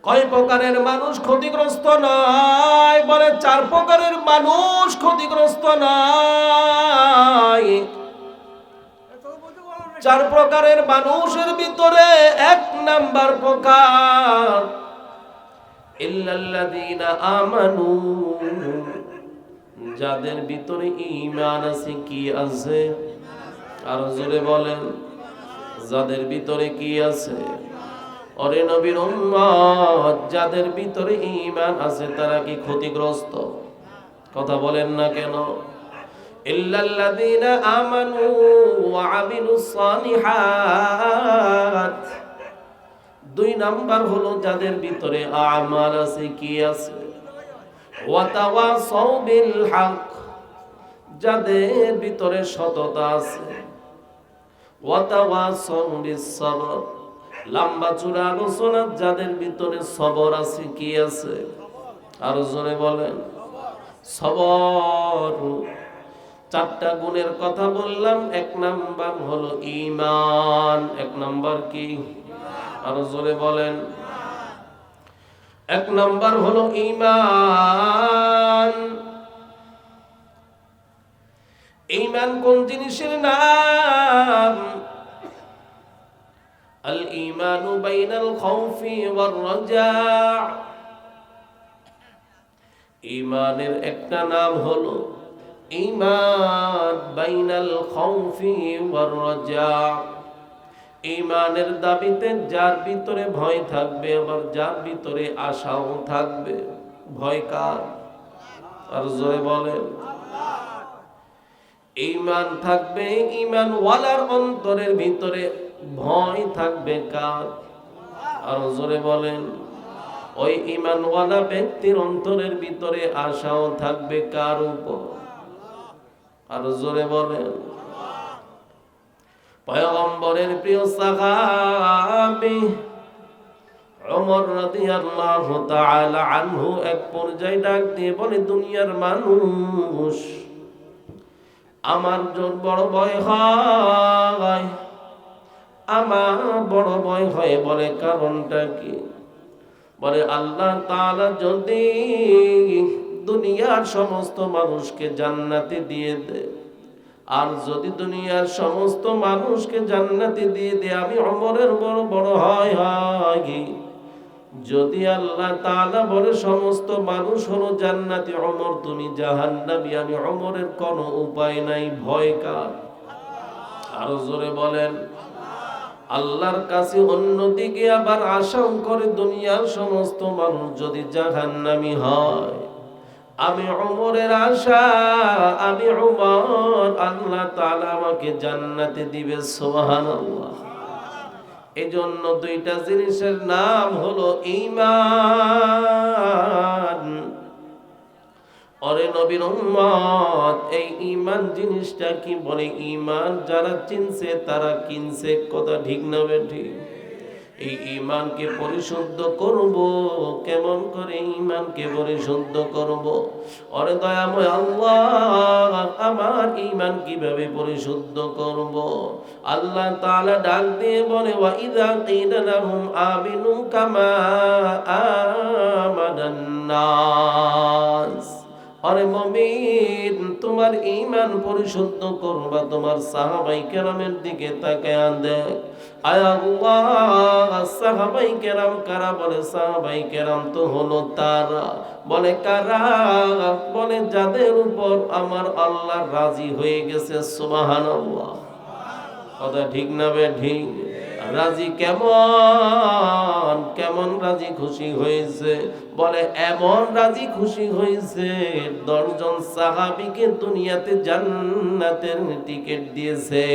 কয় প্রকারের মানুষ ক্ষতিগ্রস্ত নয়? বলে 4 প্রকারের মানুষ ক্ষতিগ্রস্ত নয়। 4 প্রকারের মানুষের ভিতরে 1 নাম্বার প্রকার ইল্লাল্লাযীনা আমানু, যাদের ভিতরে ঈমান আছে। কি আছে? আর জোরে বলেন, যাদের ভিতরে কি আছে? ওরে নবীর উম্মত, যাদের ভিতরে ঈমান আছে তারা কি ক্ষতিগ্রস্ত? কথা বলেন না কেন? ইল্লাল্লাযীনা আমানু ওয়া আমিলুস সালিহাত। 2 নাম্বার হলো যাদের ভিতরে আমাল আছে। কি আছে? ওয়া তাওয়াসাউ বিল হক, যাদের ভিতরে সততা আছে। ওয়া তাওয়াসাউ বিস সাবর, লম্বা চূড়া আলোচনা, যাদের ভিতরে সবর আছে। কি আছে? আর জোরে বলেন, সবর। 4টা গুণের কথা বললাম। 1 নাম্বার হলো ঈমান। 1 নাম্বার কি? আরো জোরে বলেন, 1 নাম্বার হলো ঈমান। ঈমান কোন জিনিসের নাম? আল ঈমানু বাইনাল খাউফি ওয়ার রাজা। ঈমানের একটা নাম হলো ঈমান বাইনাল খাউফি ওয়ার রাজা। ঈমানের দাবিতে যার ভিতরে ভয় থাকবে, আবার যার ভিতরে আশাও থাকবে। ভয় কার? আর জোরে বলেন, ঈমান থাকবে, ঈমান ওয়ালার অন্তরের ভিতরে ভয় থাকবে কার? আর জোরে বলেন, ওই ঈমান ওয়ালা ব্যক্তির অন্তরের ভিতরে আশাও থাকবে কার উপর? আর জোরে বলেন, পয়গম্বরের প্রিয় সাহাবী ওমর রাদিয়াল্লাহু তাআলা আনহু এক পর্যায়ে ডাক দিয়ে বলে, দুনিয়ার মানুষ আমার বড় ভয় হয়, আমার বড় ভয় হয়। বলে কারণটা কি? বলে আল্লাহ তাআলা যদি দুনিয়ার সমস্ত মানুষকে জান্নাতে দিয়ে দেয়, আর যদি দুনিয়ার সমস্ত মানুষকে জান্নাতে দিয়ে দেয়, আমি ওমরের বড় বড় হয়। যদি আল্লাহ তাআলা বলে সমস্ত মানুষ হলো জান্নাতি, ওমর তুমি জাহান্নামী, আমি ওমরের কোনো উপায় নাই। ভয় কার? আরো জোরে বলেন, আল্লাহর কাছে। অন্যদিকে আবার আশাও করে দুনিয়ার সমস্ত মানুষ যদি জাহান্নামী হয়, আমি ওমরের আশা, আমি ওমর, আল্লাহ তাআলা আমাকে জান্নাতে দিবে। সুবহানাল্লাহ। এজন্য 2টা জিনিসের নাম হলো ঈমান। ওরে নবীর উম্মত, এই ঈমান জিনিসটা কি? বলে ঈমান যারা চিনছে তারা কিনছে। কথা ঠিক না বেঠিক? এই ঈমানকে পরিশুদ্ধ করব কেমন করে? ঈমানকে পরিশুদ্ধ করব, ওরে দয়াময় আল্লাহ, আমার ঈমান কিভাবে পরিশুদ্ধ করব? আল্লাহ তাআলা ডাক দিয়ে বলে, ওয়া ইযা কিলা লাহুম আমিনু কামা আমানান নাস। আরে মুমিন, তোমার ঈমান পরিশুদ্ধ করবা, তোমার সাহাবায়ে কেরামের দিকে তাকায় দেখ। আয় আল্লাহ, সাহাবায়ে কেরাম কারা? বলে সাহাবায়ে কেরাম তো হলো তারা। বলে কারা? বলে যাদের উপর আমার আল্লাহ রাজি হয়ে গেছে। সুবহানাল্লাহ। কথা ঠিক না বে ঠিক? রাজি কেমন কেমন রাজি খুশি হয়েছে? বলে এমন রাজি খুশি হয়েছে 10 জন সাহাবীকে দুনিয়াতে জান্নাতের টিকিট দিয়েছে।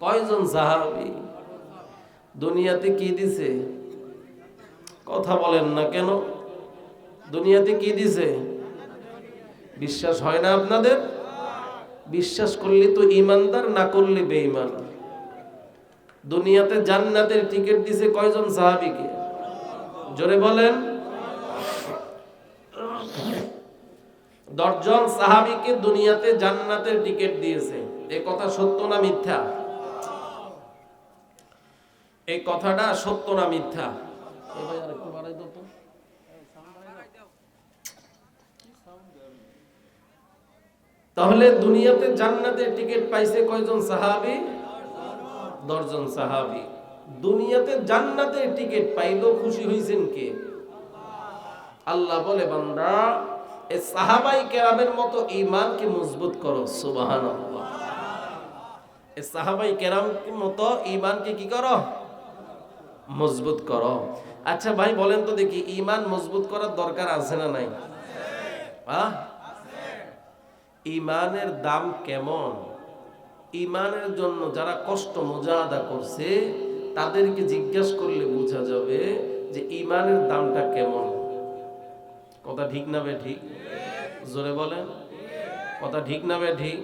কয়জন সাহাবী? দুনিয়াতে কি দিছে? কথা বলেন না কেন? দুনিয়াতে কি দিছে? বিশ্বাস হয় না আপনাদের? বিশ্বাস করলে তো ইমানদার, না করলে বেঈমান। দুনিয়াতে জান্নাতের টিকিট দিছে কয়জন সাহাবীকে? জোরে বলেন। 10 জন সাহাবীকে দুনিয়াতে জান্নাতের টিকিট দিয়েছে। এই কথা সত্য না মিথ্যা? এই কথাটা সত্য না মিথ্যা? ভাই আরেকটু বাড়াই দাও তো। তাহলে দুনিয়াতে জান্নাতের টিকিট পাইছে কয়জন সাহাবী? 10 জন সাহাবী। দুনিয়াতে জান্নাতের টিকিট পাইলো খুশি হইছেন কে? আল্লাহ বলে, বান্দা এই সাহাবাই কেরামের মতো ঈমানকে মজবুত করো। সুবহানাল্লাহ। এই সাহাবাই কেরামের মতো ঈমানকে কি করো? মজবুত করো। আচ্ছা ভাই বলেন তো দেখি, ঈমান মজবুত করার দরকার আছে না নাই? ঈমানের দাম কেমন? ঈমানের জন্য যারা কষ্ট মুজাহাদা করছে তাদেরকে জিজ্ঞাসা করলে বোঝা যাবে যে ঈমানের দামটা কেমন। কথা ঠিক না বে ঠিক? জোরে বলেন। কথা ঠিক না বে ঠিক?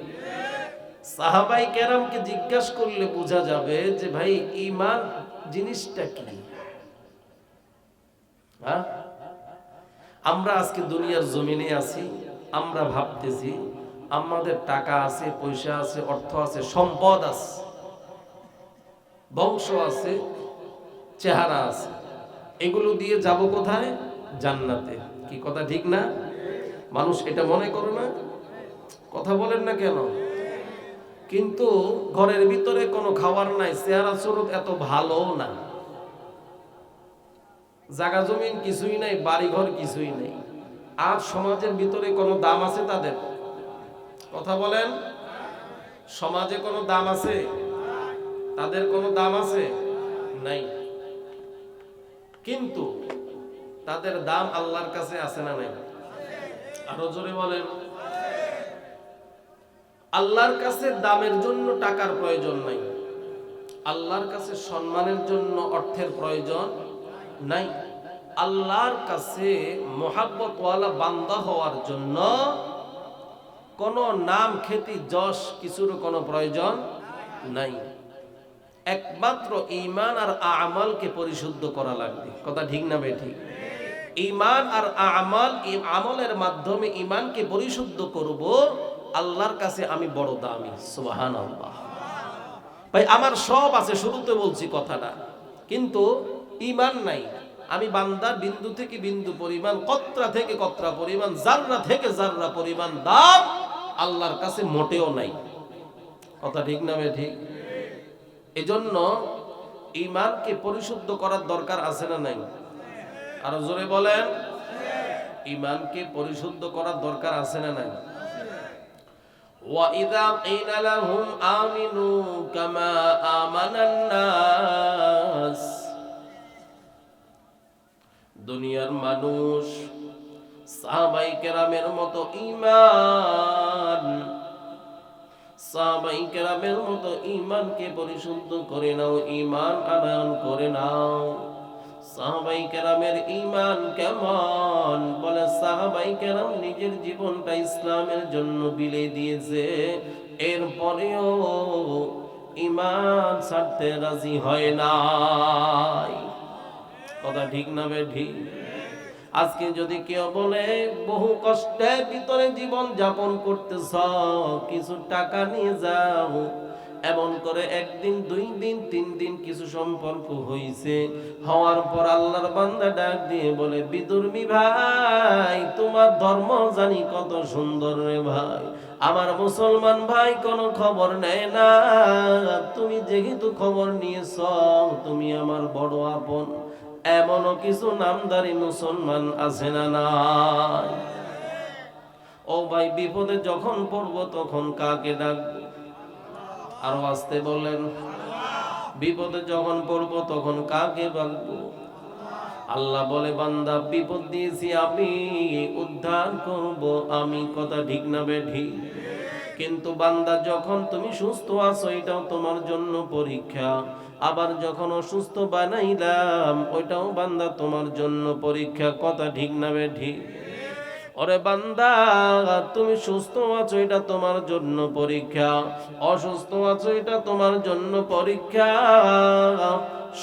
সাহাবাই কেরামকে জিজ্ঞাসা করলে বোঝা যাবে যে ভাই ঈমান জিনিসটা কি। আমরা আজকে দুনিয়ার জমিনে আছি, আমরা ভাবতেছি আমাদের টাকা আছে, পয়সা আছে, অর্থ আছে, সম্পদ আছে, বংশ আছে, চেহারা আছে, এগুলো দিয়ে যাব কোথায়? জান্নাতে। কি কথা ঠিক না? মানুষ এটা মনে করে না? কথা বলেন না কেন? কিন্তু ঘরের ভিতরে কোনো খাবার নাই, চেহারা চুরুত এত ভালো না, জায়গা জমিন কিছুই নাই, বাড়িঘর কিছুই নেই, আর সমাজের ভিতরে কোনো দাম আছে তাদের? কথা বলেন। সমাজে কোনো দাম আছে? তাদের কোনো দাম আছে? নাই। কিন্তু তাদের দাম আল্লাহর কাছে আছে না নাই? আরো জোরে বলেন। আল্লাহর কাছে দামের জন্য টাকার প্রয়োজন নাই, আল্লাহর কাছে সম্মানের জন্য অর্থের প্রয়োজন নাই, আল্লাহর কাছে মোহাব্বতওয়ালা বান্দা হওয়ার জন্য কোনো নাম, খ্যাতি, যশ কিছুর কোনো প্রয়োজন নাই। একমাত্র ঈমান আর আমালকে পরিশুদ্ধ করা লাগবে। কথা ঠিক না বেঠিক? ঈমান আর আমাল, এই আমলের মাধ্যমে ঈমানকে পরিশুদ্ধ করব, আল্লাহর কাছে আমি বড় দামি। সুবহানাল্লাহ। ভাই আমার সব আছে, শুরুতে বলছি কথাটা, কিন্তু ঈমান নাই। আমি বান্দা বিন্দু থেকে বিন্দু পরিমাণ, কতরা থেকে কতরা পরিমাণ, জাররা থেকে জাররা পরিমাণ দাম আল্লাহর কাছে মোটেও নাই। কথা ঠিক না ঠিক? এজন্য ঈমানকে পরিশুদ্ধ করার দরকার আছে না নাই? আরো জোরে বলেন। ঈমানকে পরিশুদ্ধ করার দরকার আছে না নাই? وَإِذَا قِيلَ لَهُمْ آمِنُوا كَمَا آمَنَ النَّاسُ, দুনিয়ার মানুষ সাহাবাই কেরামের মতো ঈমান, সাহাবাই কেরামের মতো ঈমানকে পরিশুদ্ধ করে নাও, ঈমান আনয়ন করে নাও। সাহাবাই কেরামের ঈমান কেমন? বলে সাহাবাই কেরাম নিজের জীবনটা ইসলামের জন্য বিলিয়ে দিয়েছে, এরপরেও ঈমান ছাড়তে রাজি হয় নাই। কথা ঠিক না ঠিক? আজকে যদি কেউ বলে বহু কষ্টের ভিতরে জীবন যাপন করতেছ, কিছু টাকা নিয়ে যাও, এমন করে একদিন, 2 দিন, 3 দিন কিছু সম্পর্ক হইছে, হওয়ার পর আল্লাহর বান্দা ডাক দিয়ে বলে, বিদুর্মী ভাই তোমার ধর্ম জানি কত সুন্দর রে ভাই, আমার মুসলমান ভাই কোনো খবর নেয় না, তুমি যেহেতু খবর নিয়েছ তুমি আমার বড় আপন। এমনও কিছু নামদারি মুসলমান আছে না নাই? ও ভাই বিপদে যখন পড়বো তখন কাকে ডাকবো? আরো আসতে বলেন। বিপদে যখন পড়বো তখন কাকে ডাকবো? আল্লাহ বলে, বান্দা বিপদ দিয়েছি আমি, উদ্ধার করব আমি। কথা ঠিক না বেঠিক? কিন্তু বান্দা যখন তুমি সুস্থ আছো এটাও তোমার জন্য পরীক্ষা, আবার যখন অসুস্থ বানাইলাম ওইটাও বান্দা তোমার জন্য পরীক্ষা। কথা ঠিক না বে ঠিক? ওরে বান্দা, তুমি সুস্থ আছো এটা তোমার জন্য পরীক্ষা, অসুস্থ আছো এটা তোমার জন্য পরীক্ষা।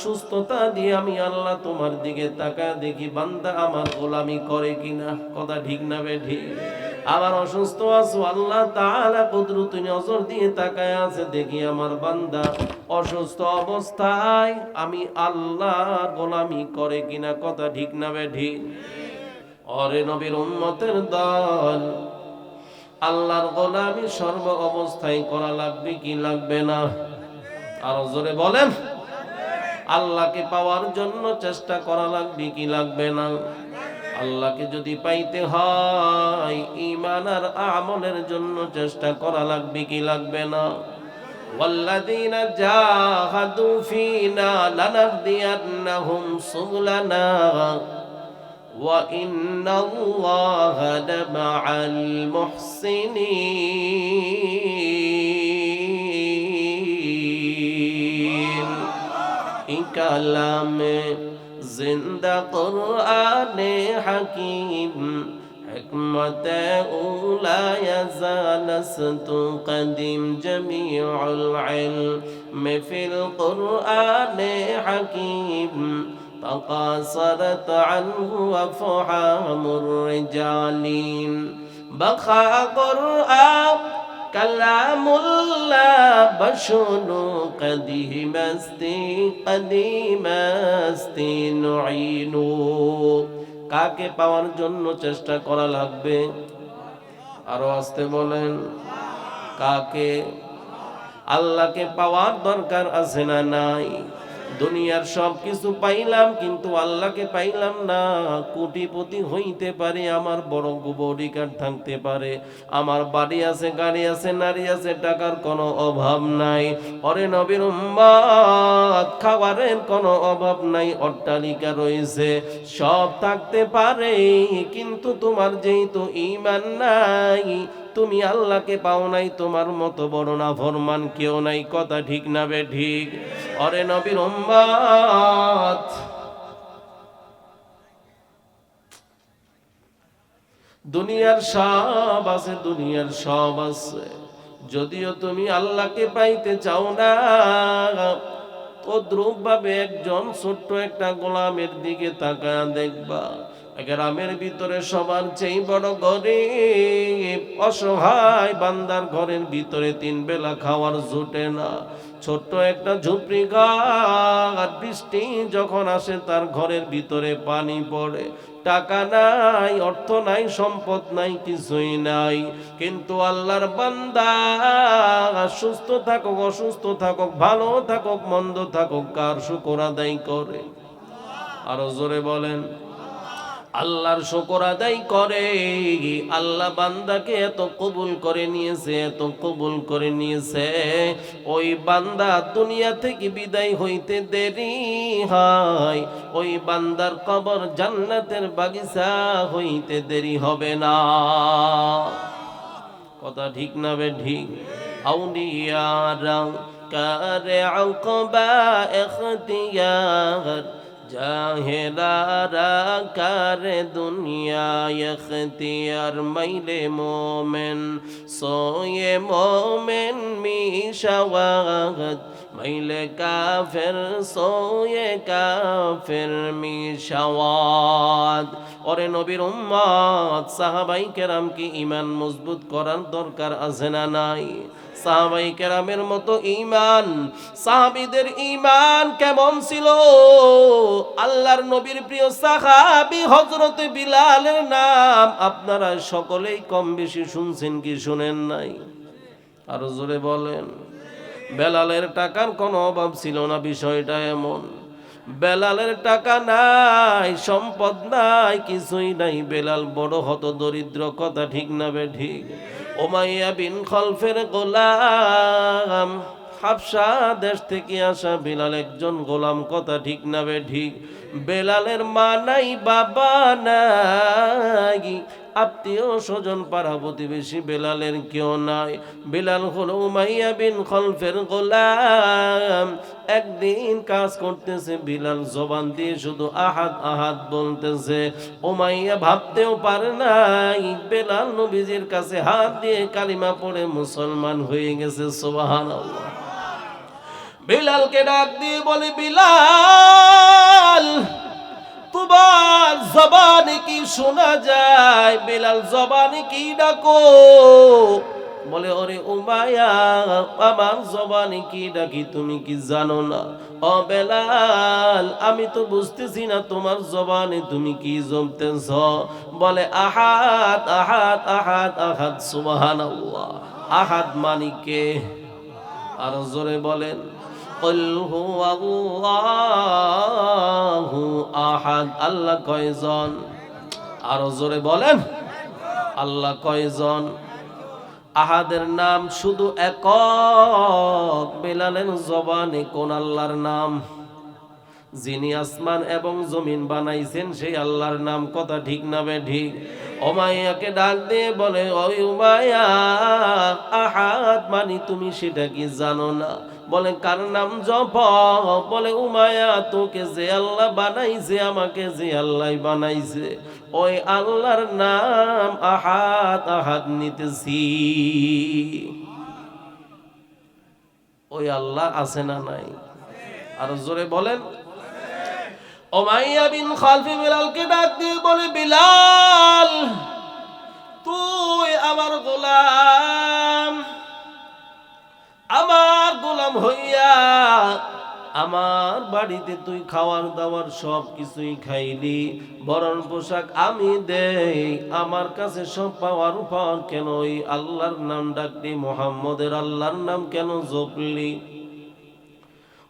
সুস্থতা দিয়ে আমি আল্লাহ তোমার দিকে তাকায় দেখি বান্দা আমার গোলামি করে কিনা। কথা ঠিক না বে ঠিক? আবার অসুস্থ আছো, আল্লাহ তাআলা কুদরতি নজর দিয়ে তাকায় আছে দেখি আমার বান্দা অসুস্থ অবস্থায় আমি আল্লাহর গোলামি করে কিনা। কথা ঠিক না বে ঠিক? ওরে নবীর উম্মতের দল, আল্লাহর গোলামি সর্ব অবস্থায় করা লাগবে কি লাগবে না? আরো জোরে বলেন। আল্লাহকে পাওয়ার জন্য চেষ্টা করা লাগবে কি লাগবে না? আল্লাহকে যদি পাইতে হয় ঈমান আর আমলের জন্য চেষ্টা করা লাগবে কি লাগবে না? ওয়াল্লাযীনা জাহাদু ফীনা লানাহদিয়ান্নাহুম সুবুলানা ওয়া ইন্নাল্লাহা লামাআল মুহসিনিন। এই কালামে জিন্দা কুরআনে হাকিম হিকমতে উলা ইয়াজালস্তু কদিম জামিউল ইলম ফিল কুরআনে হাকিম تقاصرت عنه أفهام الرجال بقى قرآن كلام الله بشر قديم استی نعين। কাকে পাওয়ার জন্য চেষ্টা করা লাগবে? আরো আস্তে বলেন। কাকে? আল্লাহকে পাওয়ার দরকার আছে না নাই? দুনিয়ার সব কিছু পাইলাম কিন্তু আল্লাহকে পাইলাম না। কোটিপতি হইতে পারে, আমার বড় বডি গার্ড থাকতে পারে, আমার বাড়ি আছে, গাড়ি আছে, নারী আছে, টাকার কোনো অভাব নাই। ওরে নবীর উম্মত, খাবারের কোনো অভাব নাই, অট্টালিকা রয়েছে, সব থাকতে পারে, কিন্তু তোমার যেহেতু ঈমান নাই, তুমি আল্লাহকে পাও নাই, তোমার মতো বড় নাফরমান কেউ নাই। কথা ঠিক না বে ঠিক? ওরে নবীর উম্মত, দুনিয়ার সব আছে, দুনিয়ার সব আছে, যদিও তুমি আল্লাহকে পাইতে চাও না, তদ্রূপ ভাবে একজন ছোট্ট একটা গোলামের দিকে তাকায় দেখবা, গ্রামের ভিতরে সবার চেয়ে বড় গরিব অসহায় বান্দার ঘরের ভিতরে 3 বেলা খাওয়ার জুটে না। ছোট্ট একটা ঝুপড়ি ঘর, বৃষ্টি যখন আসে তার ঘরের ভিতরে পানি পড়ে, টাকা নাই, অর্থ নাই, সম্পদ নাই, কিছুই নাই, কিন্তু আল্লাহর বান্দা সুস্থ থাকুক অসুস্থ থাকুক, ভালো থাকুক মন্দ থাকুক, কার শুকর আদায় করে? আরো জোরে বলেন। আল্লাহর শুকর আদায় করে। আল্লাহ বান্দাকে এত কবুল করে নিয়েছে, এত কবুল করে নিয়েছে, ওই বান্দা দুনিয়া থেকে বিদায় হইতে দেরি হয়, ওই বান্দার কবর জান্নাতের বাগিচা হইতে দেরি হবে না। কথা ঠিক না বে ঠিক? আউলিয়ারা কারে আকবা ইখতিয়ার, জাহেলারা কারে দুনিয়া ইখতিয়ার, মাইলে মোমেন সোয়ে মোমেন মিশাওয়াত, মাইলে কাফের সোয়ে কাফের মিশাওয়াত। ওরে নবীর উম্মত, সাহাবাই কেরাম কি ঈমান মজবুত করার দরকার আছে না নাই? সাহাবাই কেরামের মতো ঈমান, সাহাবীদের ঈমান কেমন ছিল? আল্লাহর নবীর প্রিয় সাহাবী হযরত বিলালের নাম আপনারা সকলেই কম বেশি শুনছেন কি শুনেন নাই? আরো জোরে বলেন। বেলালের টাকার কোনো অভাব ছিল না, বিষয়টা এমন। বেলালের টাকা নাই, সম্পদ নাই, কিছুই নাই, বেলাল বড় হত দরিদ্র। কথা ঠিক না বে ঠিক? উমাইয়া বিন খলফের গোলাম, হাবশা দেশ থেকে আসা বেলাল একজন গোলাম। কথা ঠিক না বে ঠিক? বেলালের মা নাই, বাবা নাই, আত্মীয় স্বজন পাড়া প্রতিবেশী বেলালের কেউ নাই। বেলাল হলো উমাইয়া বিন খলফের গোলাম। একদিন কাজ করতেছে, বিলাল জবান দিয়ে শুধু আহাদ আহাদ বলতেছে। উমাইয়া ভাবতেও পারে নাই বেলাল নবীজির কাছে হাত দিয়ে কালিমা পড়ে মুসলমান হয়ে গেছে। সুবহানাল্লাহ। বিলালকে ডাক দিয়ে বলে, বিলাল তোমার জবানে কি শোনা যায়? বেলাল জবানে কি ডাকো? বলে, ওরে উমাইয়া, আমার জবানে কি ডাকি তুমি কি জানো না? ও বেলাল, আমি তো বুঝতেছি না তোমার জবানে তুমি কি জপতেছ। বলে, আহাদ আহাদ আহাদ আহাদ। সুবহানাল্লাহ। আহাদ মানে কে? আর জোরে বলেন, কুল হুয়াল্লাহু আহাদ। আল্লাহ কয়জন? আরো জোরে বলেন, আল্লাহ কয়জন? আহাদের নাম শুধু একক। বেলালের জবানে কোন আল্লাহর নাম? যিনি আসমান এবং জমিন বানাইছেন সেই আল্লাহর নাম। কথা ঠিক না বেঠিক? উমাইয়াকে ডাক দিয়ে বলে, ওই উমাইয়া, আহাদ মানে তুমি সেটা কি জানো না? বলে, কার নাম জপ? বলে, উমাইয়া, তোকে যে আল্লাহ বানাইছে, আমাকে যে আল্লাহ বানাইছে, ওই আল্লাহর নাম আহাদ আহাদ নিতেছি। ওই আল্লাহ আছে না নাই? আর জোরে বলেন। উমাইয়া বিন খালফি বিলালকে ডাক দিয়ে বলে, বিলাল তুই আমার গোলাম, আমার গোলাম হইয়া আমার বাড়িতে তুই খাওয়ার দাওয়ার সব কিছুই খাইলি, বরণ পোশাক আমি দেই, আমার কাছে সব পাওয়ার পর কেন ওই আল্লাহর নাম ডাকলি? মুহাম্মদের আল্লাহর নাম কেন জপলি?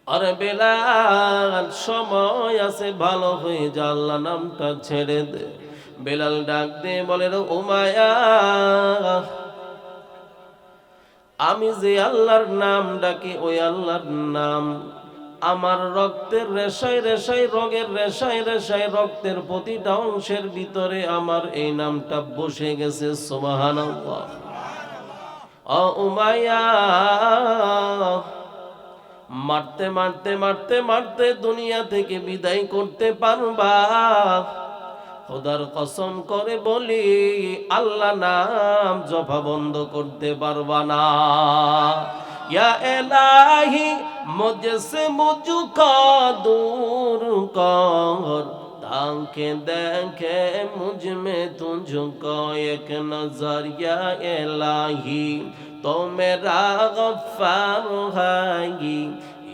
আরে বেলাল, সময় আছে, ভালো হয়ে যা, আল্লাহ নামটা ছেড়ে দে। বেলাল ডাক দিয়ে বলে, উমাইয়া, আমি যে আল্লাহর নাম ডাকি ওই আল্লাহর নাম আমার রক্তের রেশায় রেশায়, রগের রেশায় রেশায়, রক্তের প্রতিটা অংশের ভিতরে আমার এই নামটা বসে গেছে। সুবহানাল্লাহ। ও উমাইয়া, মারতে মারতে মারতে মারতে দুনিয়া থেকে বিদায় করতে পারবা? খোদার কসম করে বলি, আল্লাহ নাম জপা বন্ধ করতে পারবা না। ইয়া ইলাহি মুঝসে মুঝকো দূর কর, ताके देखे मुझ में तुझको एक नजर। या इलाही तो मेरा गफ्फार है,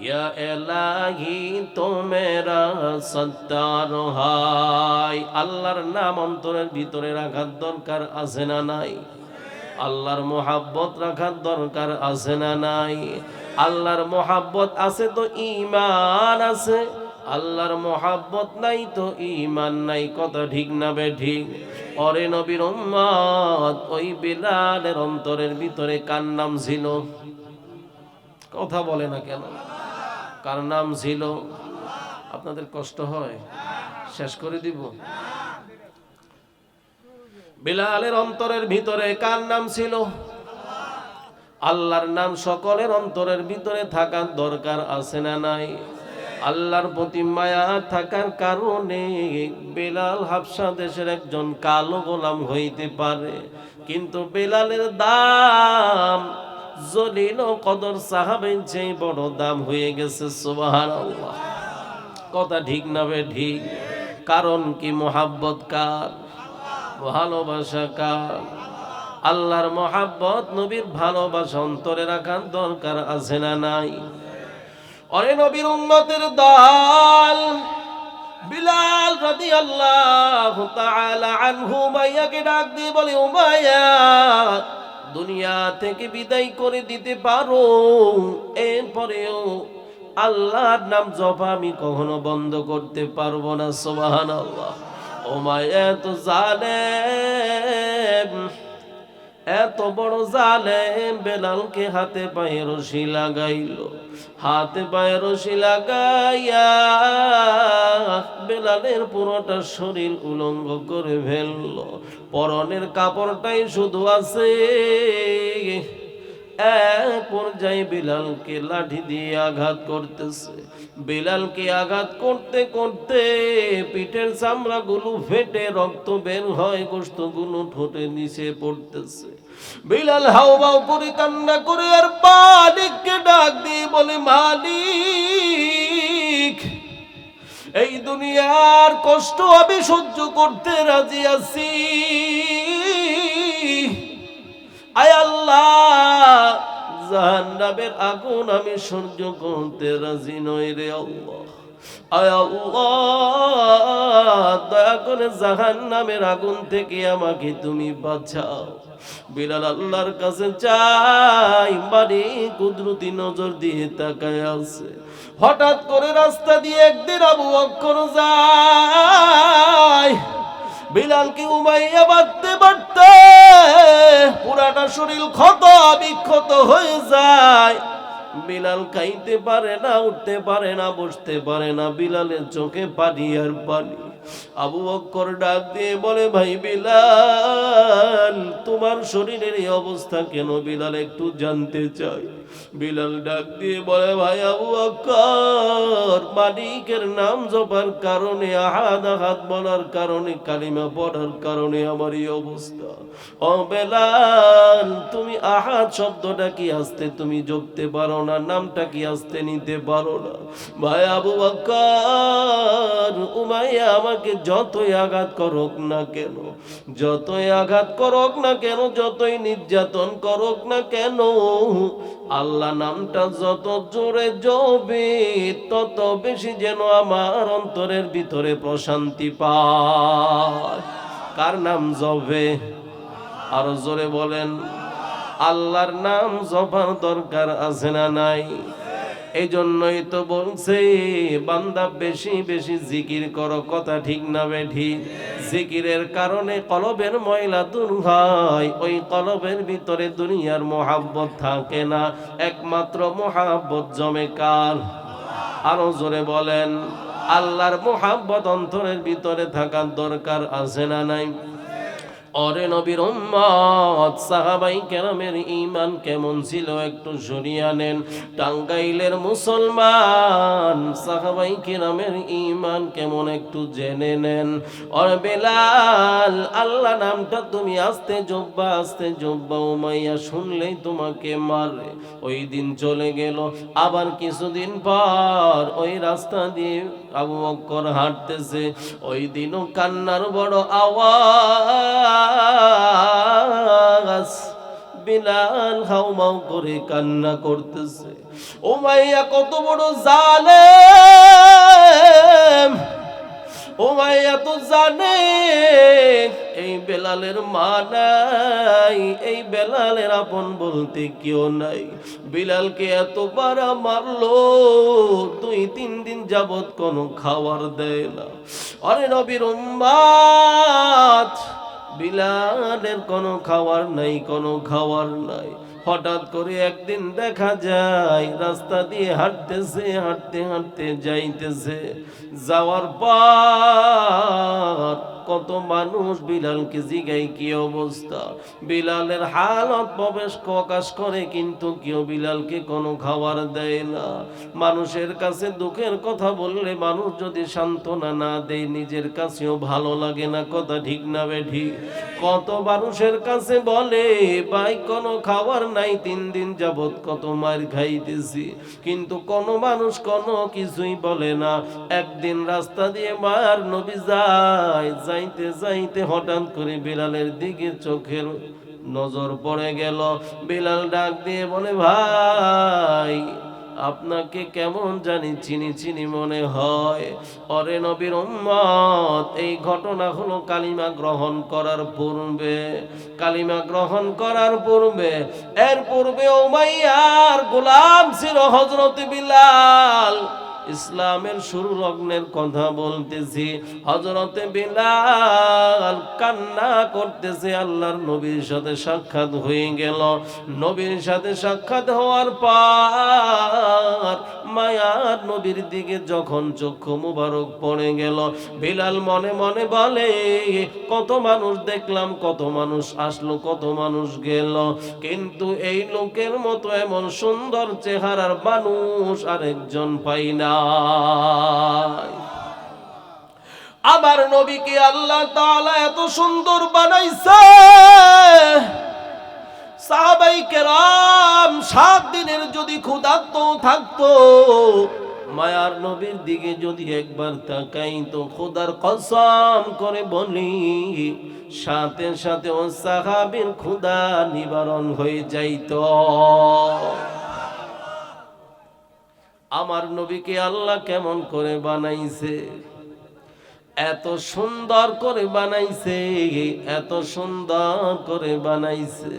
या इलाही तो मेरा सत्तार है। আল্লাহর নাম অন্তরের ভিতরে রাখার দরকার আছে না নাই? আল্লাহর মোহাব্বত রাখার দরকার আছে না নাই? আল্লাহর মোহাব্বত আছে তো ঈমান আছে, আল্লাহর মোহাব্বত নাই তো ঈমান নাই। কথা ঠিক না বেঠিক? ওরে নবীর উম্মত, ওই বিলালের অন্তরের ভিতরে কার নাম ছিল? কথা বলে না কেন? কার নাম ছিল? আপনাদের কষ্ট হয়? শেষ করে দিব। বিলালের অন্তরের ভিতরে কার নাম ছিল? আল্লাহর নাম সকলের অন্তরের ভিতরে থাকার দরকার আছে না নাই? আল্লাহর প্রতি মায়া থাকার কারণে বেলাল হাবশা দেশের একজন কালো গোলাম হইতে পারে, কিন্তু বেলালের দাম জলিল ও কদর সাহাবের চেয়ে বড় দাম হয়ে গেছে। সুবহানাল্লাহ। কথা ঠিক না বেঠিক? কারণ কি? মোহাব্বত কার? ভালোবাসা কার? আল্লাহর মোহাব্বত, নবীর ভালোবাসা অন্তরে রাখার দরকার আছে না নাই? ওরে নবীর উম্মতের দল, বিলাল রাদিয়াল্লাহু তাআলা আনহু উমাইয়াকে ডাক দিয়ে বলে, উমাইয়া, দুনিয়া থেকে বিদায় করে দিতে পারো, এরপরেও আল্লাহর নাম জপা আমি কখনো বন্ধ করতে পারবো না। সুবহানাল্লাহ। উমাইয়া তো জালেম, এত বড় জালেম বেলালকে হাতে পায়ে রশি লাগাইল। হাতে পায়ে রশি লাগাইয়া বেলালের পুরোটা শরীর উলঙ্গ করে ফেলল। পরনের কাপড়টাই শুধু আছে। এক পর্যায়ে বিলালকে লাঠি দিয়ে আঘাত করতেছে। বিলালকে আঘাত করতে করতে পিঠের চামড়াগুলো ফেটে রক্ত বের হয়, গোশতগুলো ঠোঁটের নিচে পড়তেছে। বিলাল হাউমাউ করে কান্না করে আর মালিককে ডাক দিয়ে বলে, মালিক, এই দুনিয়ার কষ্ট আমি সহ্য করতে রাজি আছি। আয় আল্লাহ, জাহান্নামের আগুন আমি সহ্য করতে রাজি নই রে আল্লাহ। আয় আল্লাহ, দয়া করে জাহান্নামের আগুন থেকে আমাকে তুমি বাঁচাও। বিলাল আল্লাহর কাছে চাই, মালিক কুদরতি নজর দিয়ে তাকায় আছে। হঠাৎ করে রাস্তা দিয়ে একদিন আবু বকর যায়। বিলালকে উমাইয়া বাঁধতে বাঁধতে পুরাটা শরীর ক্ষত বিক্ষত হয়ে যায়। বিলাল খাইতে পারে না, উঠতে পারে না, বসতে পারে না। বিলালের চোখে পানি আর পানি। আবু বকর ডাক দিয়ে বলে, ভাই বিলাল, তোমার শরীরের এই অবস্থা কেন? বিলাল একটু জানতে চাই। বিলাল ডাক দিয়ে বলে, ভাই আবু বকর, মালিকের নাম জপার কারণে, আহাদ আহাদ বলার কারণে, কালিমা পড়ার কারণে আমার এই অবস্থা। ও বেলাল, তুমি আহাদ শব্দটা কি আস্তে তুমি জপতে পারো না? নামটা কি আস্তে নিতে পারো না? ভাই আবু বকর, উমাইয়া আমাকে যতই আঘাত করুক না কেন, যতই আঘাত করুক না কেন, যতই নির্যাতন করুক না কেন, আল্লাহ নামটা যত জোরে জপে তত বেশি যেন আমার অন্তরের ভিতরে প্রশান্তি পায়। কার নাম জপে? আরো জোরে বলেন। আল্লাহর নাম জপার দরকার আছে না নাই? এই জন্যই তো বলছে, বান্দা বেশি বেশি জিকির করো। কথা ঠিক না বেঠিক? জিকিরের কারণে কলবের ময়লা দূর হয়। ওই কলবের ভিতরে দুনিয়ার মোহাব্বত থাকে না, একমাত্র মোহাব্বত জমে কার? আরো জোরে বলেন। আল্লাহর মোহাব্বত অন্তরের ভিতরে থাকার দরকার আছে না নাই? ওরে নবীর উম্মত, সাহাবাই কেরামের ঈমান কেমন ছিল একটু শুনিয়া নেন। টাঙ্গাইলের মুসলমান সাহাবাই কেরামের ঈমান কেমন একটু জেনে নেন। ওরে বেলাল, আল্লাহ নামটা তুমি আস্তে জপবা, আস্তে জপবা। উমাইয়া শুনলেই তোমাকে মারে। ওই দিন চলে গেল। আবার কিছুদিন পর ওই রাস্তা দিয়ে আবু বকর হাঁটতেছে। ওই দিনও কান্নার বড় আওয়াজ। বিলাল হাউমাউ করে কান্না করতেছে। উমাইয়া কত বড় জালেম! উমাইয়া তো জানে এই বেলালের মা নাই, এই বেলালের আপন বলতে কেউ নাই। বিলালকে এতবার মারলো, 2-3 দিন যাবত কোনো খাবার দেয় না। আরে নবীর উম্মত, বিলালের কোনো খাবার নাই, কোনো খাবার নাই। হঠাৎ করে একদিন দেখা যায় রাস্তা দিয়ে হাঁটতেছে, হাঁটতে হাঁটতে যাইতেছে। যাওয়ার পর কত মানুষ বিলালকে জিগাই কি অবস্থা। বিলালের হালত প্রকাশ করে, কিন্তু কেউ বিলালকে কোনো খাবার দেয় না। মানুষের কাছে দুঃখের কথা বললে মানুষ যদি সান্ত্বনা না দেয়, নিজের কাছেও ভালো লাগে না। কথা ঠিক না বেঠিক? কত মানুষের কাছে বলে, ভাই কোনো খাবার নাই, 3 দিন যাবত কত মার খাইতেছি, কিন্তু কোনো মানুষ কোনো কিছুই বলে না। একদিন রাস্তা দিয়ে মার নবী যাইতে যাইতে হঠাৎ করে বিলালের দিকে চোখের নজর পড়ে গেল। বিলাল ডাক দিয়ে বলে, ভাই, আপনাকে কেমন জানি চিনি চিনি মনে হয়। ওরে নবীর উম্মত, এই ঘটনা হলো কালিমা গ্রহণ করার পূর্বে। কালিমা গ্রহণ করার পূর্বে, এর পূর্বে উমাইয়ার গোলাম ছিল হযরত বিলাল। ইসলামের শুরু লগ্নের কথা বলতেছি। হযরতে বিলাল কান্না করতেছে, আল্লাহর নবীর সাথে সাক্ষাৎ হয়ে গেল। নবীর সাথে সাক্ষাৎ হওয়ার পর মায়ার নবীর দিকে যখন চক্ষু মুবারক পড়ে গেল, বিলাল মনে মনে বলে, কত মানুষ দেখলাম, কত মানুষ আসলো, কত মানুষ গেল, কিন্তু এই লোকের মতো এমন সুন্দর চেহারার মানুষ আরেকজন পাই না। আমার নবীকে আল্লাহ তাআলা এত সুন্দর বানাইছে, সাহাবায়ে কেরাম 7 দিনের যদি ক্ষুধার্ত থাকতো, মায়ার নবীর দিকে যদি একবার তাকাই তো খোদার কসম করে বলি সাথে সাথে ও সাহাবীর ক্ষুধা নিবারণ হয়ে যাইতো। আমার নবীকে আল্লাহ কেমন করে বানাইছে, এত সুন্দর করে বানাইছে, এত সুন্দর করে বানাইছে।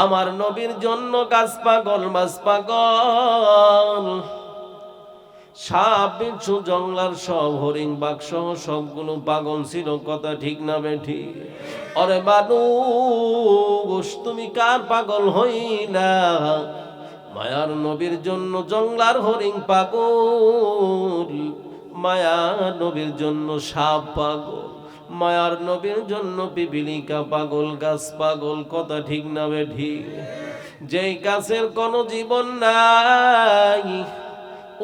আমার নবীর জন্য গাছ পাগল, মাছ পাগল, সাপ বিচ্ছু জঙ্গলার সব হরিণ বাঘ সহ সবগুলো পাগল ছিল। কথা ঠিক না বেঠি? অরে মানুষ তুমি কার পাগল হইলা? মায়ার নবীর জন্য জঙ্গলার হরিণ পাগল, মায়ার নবীর জন্য সাপ পাগল, মায়ার নবীর জন্য পিপিলিকা পাগল, গাছ পাগল। কথা ঠিক না বেঠি? যেই গাছের কোনো জীবন নাই,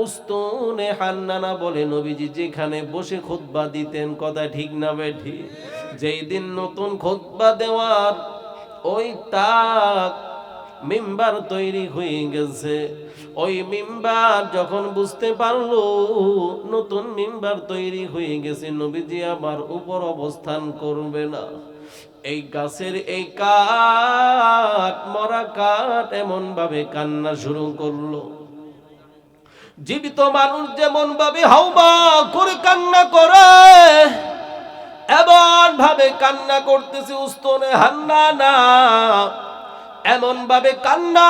উস্তুনে হান্নানা বলে নবীজি যেখানে বসে খুতবা দিতেন। কথা ঠিক না বেঠি? যেই দিন নতুন খুতবা দেওয়ার ওই তাক মিম্বার তৈরি হয়ে গেছে, ওই মিম্বার যখন বুঝতে পারলো নতুন মিম্বার তৈরি হয়ে গেছে, নবীজি আবার উপর অবস্থান করবে না, এই গাছের এই কাঠ, মরা কাঠ এমন ভাবে কান্না শুরু করলো, জীবিত মানুষ যেমন ভাবে হাউমা করে কান্না করে এমন ভাবে কান্না করতেছে উস্তনে হান্নানা, এমন ভাবে কান্না।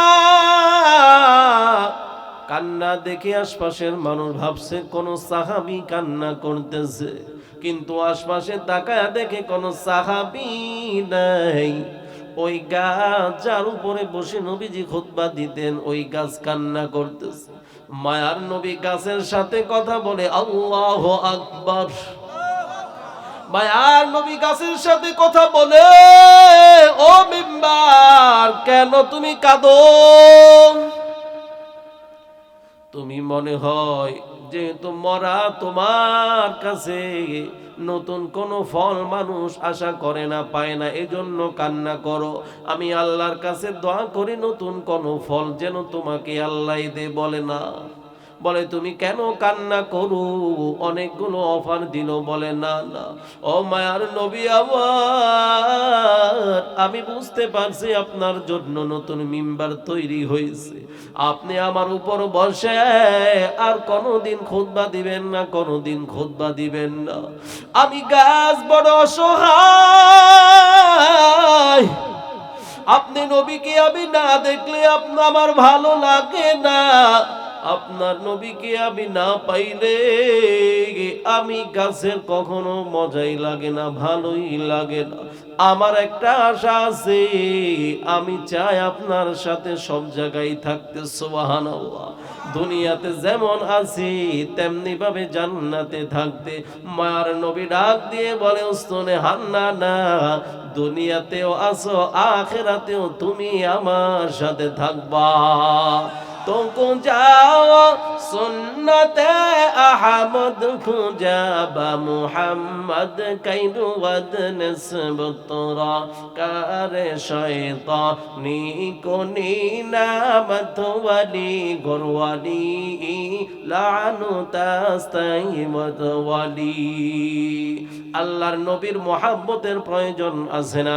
কান্না দেখে আশপাশের মানুষ ভাবছে কোন সাহাবী কান্না করতেছে, কিন্তু আশপাশে তাকায় দেখে কোন সাহাবী নাই। ওই গাছ যার উপরে বসে নবীজি খুতবা দিতেন, ওই গাছ কান্না করতেছে। মায়ার নবী গাছের সাথে কথা বলে, আল্লাহু আকবার। মায়ার নবী গাছের সাথে কথা বলে, ও মিম্বার কেন তুমি কাঁদো? তুমি মনে হয় যেহেতু মরা, তোমার কাছে নতুন কোন ফল মানুষ আশা করে না, পায় না, এজন্য কান্না করো। আমি আল্লাহর কাছে দোয়া করি নতুন কোন ফল যেন তোমাকে আল্লাহ দে। বলে না, বলে তুমি কেন কান্না করো? অনেকগুলো অফার দিল। বলে না না, ও মায়ার নবী আমার, আমি বুঝতে পারছি আপনার জন্য নতুন মিম্বার তৈরি হয়েছে, আপনি আমার উপর বসে আর কোনোদিন খুতবা দিবেন না, কোনোদিন খুতবা দিবেন না। আমি গাছ বড় অসহায়, আপনি নবীকে আমি না দেখলে আমার ভালো লাগে না, আপনার নবীকে আমি না পাইলে আমি গাছের কখনো মজাই লাগে না, ভালোই লাগে না। আমার একটা আশা আছে, আমি চাই আপনার সাথে সব জায়গায় থাকতে। সুবহানাল্লাহ। দুনিয়াতে যেমন আছি তেমনি ভাবে জান্নাতে থাকতে। মায়ার নবী ডাক দিয়ে বলে, উস্তনে হান্নানা, দুনিয়াতেও আছো, আখিরাতেও তুমি আমার সাথে থাকবা। तुमको जाओ सुन्नते अहमद खुजाबा मुहम्मद कैदु वद नस्ब तोरा करे शैतानी को नीना मतवाली गुरवाली लानु तास्ताई मतवाली। আল্লাহর নবীর মুহাব্বতের প্রয়োজন আছে না?